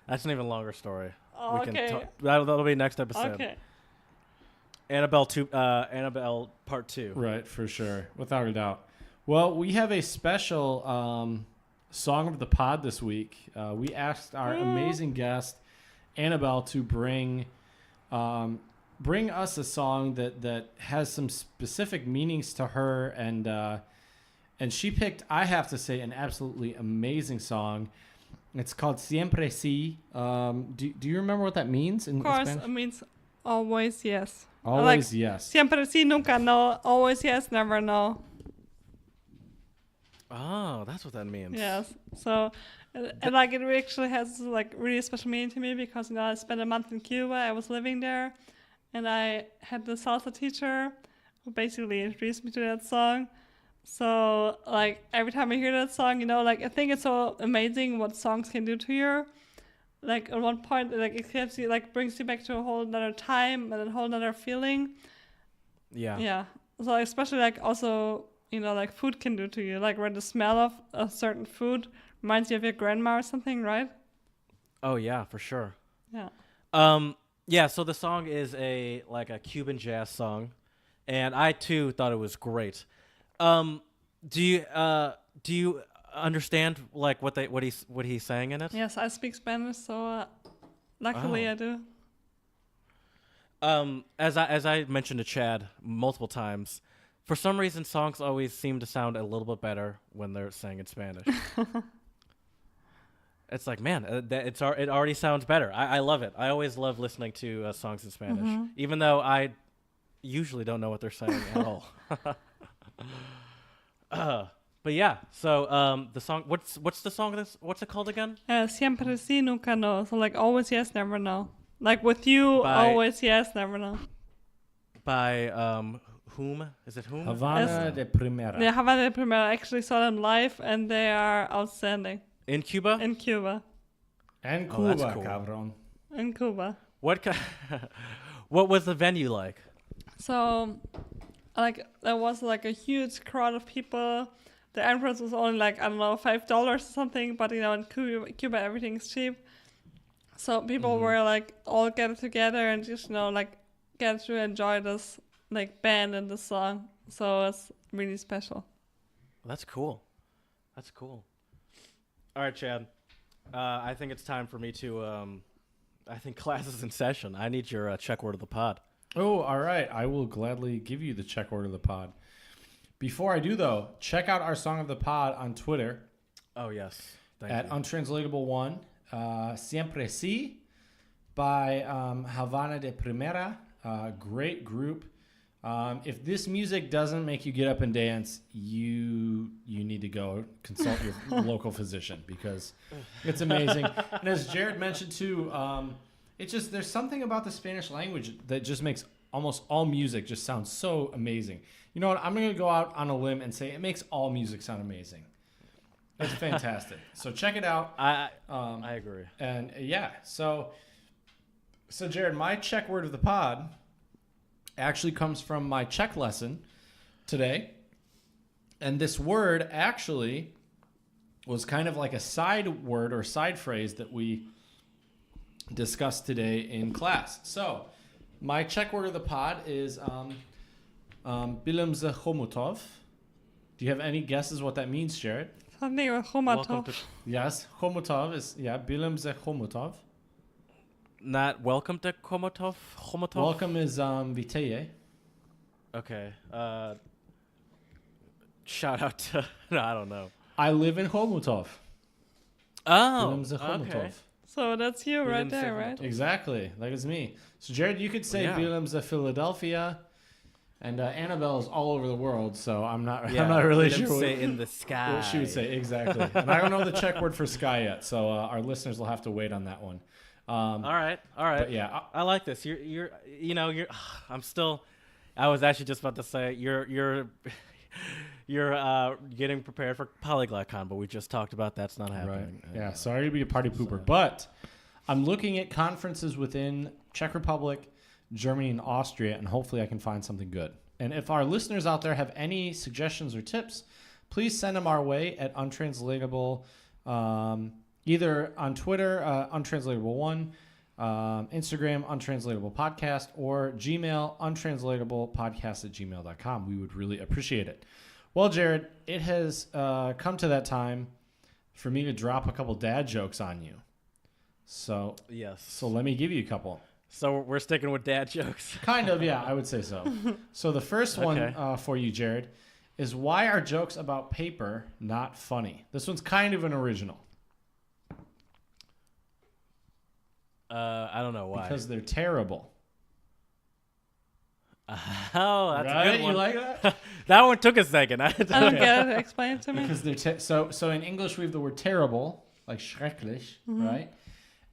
That's an even longer story. Oh, okay. That'll be next episode. Okay. Annabelle Part 2. Right, for sure. Without a doubt. Well, we have a special song of the pod this week. We asked our amazing guest, Annabelle, to bring us a song that has some specific meanings to her, and she picked, I have to say, an absolutely amazing song. It's called Siempre Sí. Do you remember what that means in Spanish? Of course, Spanish? it means always yes. Always yes. Siempre sí, nunca no. Always yes, never no. Oh, that's what that means. Yes. So, and like it actually has like really special meaning to me because I spent a month in Cuba. I was living there, and I had the salsa teacher who basically introduced me to that song. So like every time I hear that song, like I think it's so amazing what songs can do to you. Like at one point, like it gives you like brings you back to a whole another time and a whole another feeling. Yeah. Yeah. So especially like also like food can do to you. Like when the smell of a certain food reminds you of your grandma or something, right? Oh yeah, for sure. Yeah. Yeah. So the song is a Cuban jazz song, and I too thought it was great. Do you understand like what he's saying in it? Yes, I speak Spanish, so luckily I do. As I mentioned to Chad multiple times, for some reason songs always seem to sound a little bit better when they're sang in Spanish. It's like, man, it already sounds better. I love it. I always love listening to songs in Spanish, even though I usually don't know what they're saying at all. But yeah, so the song, what's the song? What's it called again? Siempre sí, nunca no. So like always yes, never no. Like with you, always yes, never no. By whom? Is it whom? Havana de Primera. Yeah, Havana de Primera. I actually saw them live, and they are outstanding. In Cuba? In Cuba. And Cuba, that's cool. cabrón. In Cuba. What was the venue like? So, like, there was like a huge crowd of people. The entrance was only like, I don't know, $5 or something. But, in Cuba everything's cheap. So people were like all gathered together and just, like, get to enjoy this like band and the song. So it's really special. That's cool. That's cool. All right, Chad. I think it's time for me to. I think class is in session. I need your Czech word of the pod. Oh, all right. I will gladly give you the Czech word of the pod. Before I do, though, check out our song of the pod on Twitter. Oh, yes. Thank at you. Untranslatable 1. Siempre Sí by Havana de Primera. Great group. If this music doesn't make you get up and dance, you need to go consult your local physician because it's amazing. And as Jared mentioned too, there's something about the Spanish language that just makes almost all music just sound so amazing. You know what? I'm going to go out on a limb and say it makes all music sound amazing. That's fantastic. So check it out. I agree. And yeah, so Jared, my Czech word of the pod actually comes from my Czech lesson today. And this word actually was kind of like a side word or side phrase that we discussed today in class. So my Czech word of the pod is Bilem ze chomutov. Do you have any guesses what that means, Jared? Something with chomatov. Yes, chomutov is, Bilem ze chomutov. Not welcome to Chomutov? Welcome is vitaye. Okay. Shout out to... No, I don't know. I live in Chomutov. Oh, okay. So that's you right there, right? Exactly. That is me. So, Jared, you could say Bilem ze Philadelphia. And Annabelle is all over the world, so I'm not really sure what say in the sky. What she would say, exactly. And I don't know the Czech word for sky yet, so our listeners will have to wait on that one. All right. But yeah, I like this. I was actually just about to say you're getting prepared for PolyglotCon, but we just talked about that's not happening. Right. Yeah, sorry to be a party pooper, but I'm looking at conferences within Czech Republic, Germany, and Austria, and hopefully I can find something good. And if our listeners out there have any suggestions or tips, please send them our way at Untranslatable, either on Twitter, Untranslatable1, Instagram, Untranslatable Podcast, or Gmail, untranslatablepodcast@gmail.com. We would really appreciate it. Well, Jared, it has come to that time for me to drop a couple dad jokes on you. So, yes. So let me give you a couple. So we're sticking with dad jokes. Kind of, yeah, I would say so. So the first one for you, Jared, is why are jokes about paper not funny? This one's kind of an original. I don't know why. Because they're terrible. Oh, that's a good one. You like that? That one took a second. I don't get it. Explain it to me. Because they're so in English we have the word terrible, like schrecklich, right?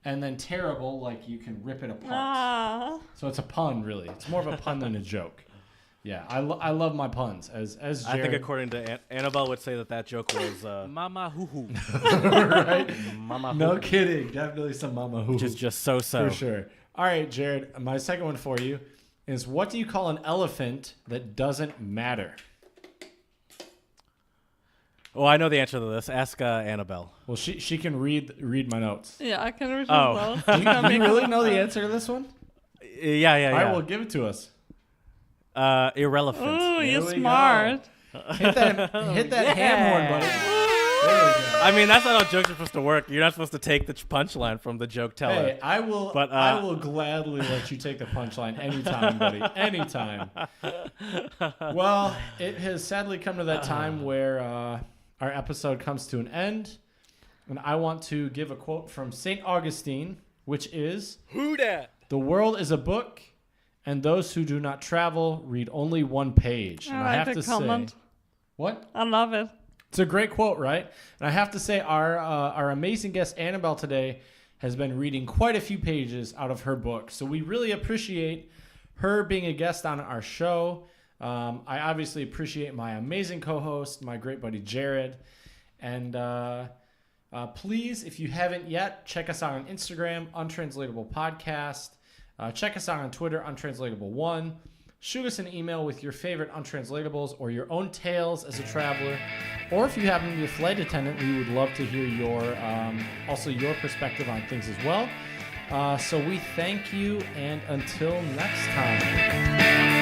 And then terrible, like you can rip it apart. Ah. So it's a pun, really. It's more of a pun than a joke. Yeah, I love my puns. As Jared, I think according to Annabelle would say that joke was mama hoo hoo. Right? Mama hoo. No kidding. Definitely some mama hoo. Which is just so. For sure. All right, Jared, my second one for you is what do you call an elephant that doesn't matter? Oh, I know the answer to this. Ask Annabelle. Well, she can read my notes. Yeah, I can read Oh. as well. Do you really know the answer to this one? Yeah. All right, well, give it to us. Irrelevant. Ooh, you're we smart. Hit that ham horn, buddy. There we go. I mean, that's not how jokes are supposed to work. You're not supposed to take the punchline from the joke teller. Hey, I will gladly let you take the punchline anytime, buddy. Anytime. Well, it has sadly come to that time where our episode comes to an end. And I want to give a quote from St. Augustine, which is, Who dat? "The world is a book, and those who do not travel read only one page." And I have to say, what? I love it. It's a great quote, right? And I have to say, our amazing guest Annabelle today has been reading quite a few pages out of her book. So we really appreciate her being a guest on our show. I obviously appreciate my amazing co-host, my great buddy Jared. And please, if you haven't yet, check us out on Instagram, Untranslatable Podcast. Check us out on Twitter, Untranslatable1. Shoot us an email with your favorite Untranslatables or your own tales as a traveler. Or if you happen to be a flight attendant, we would love to hear your perspective on things as well. So we thank you, and until next time.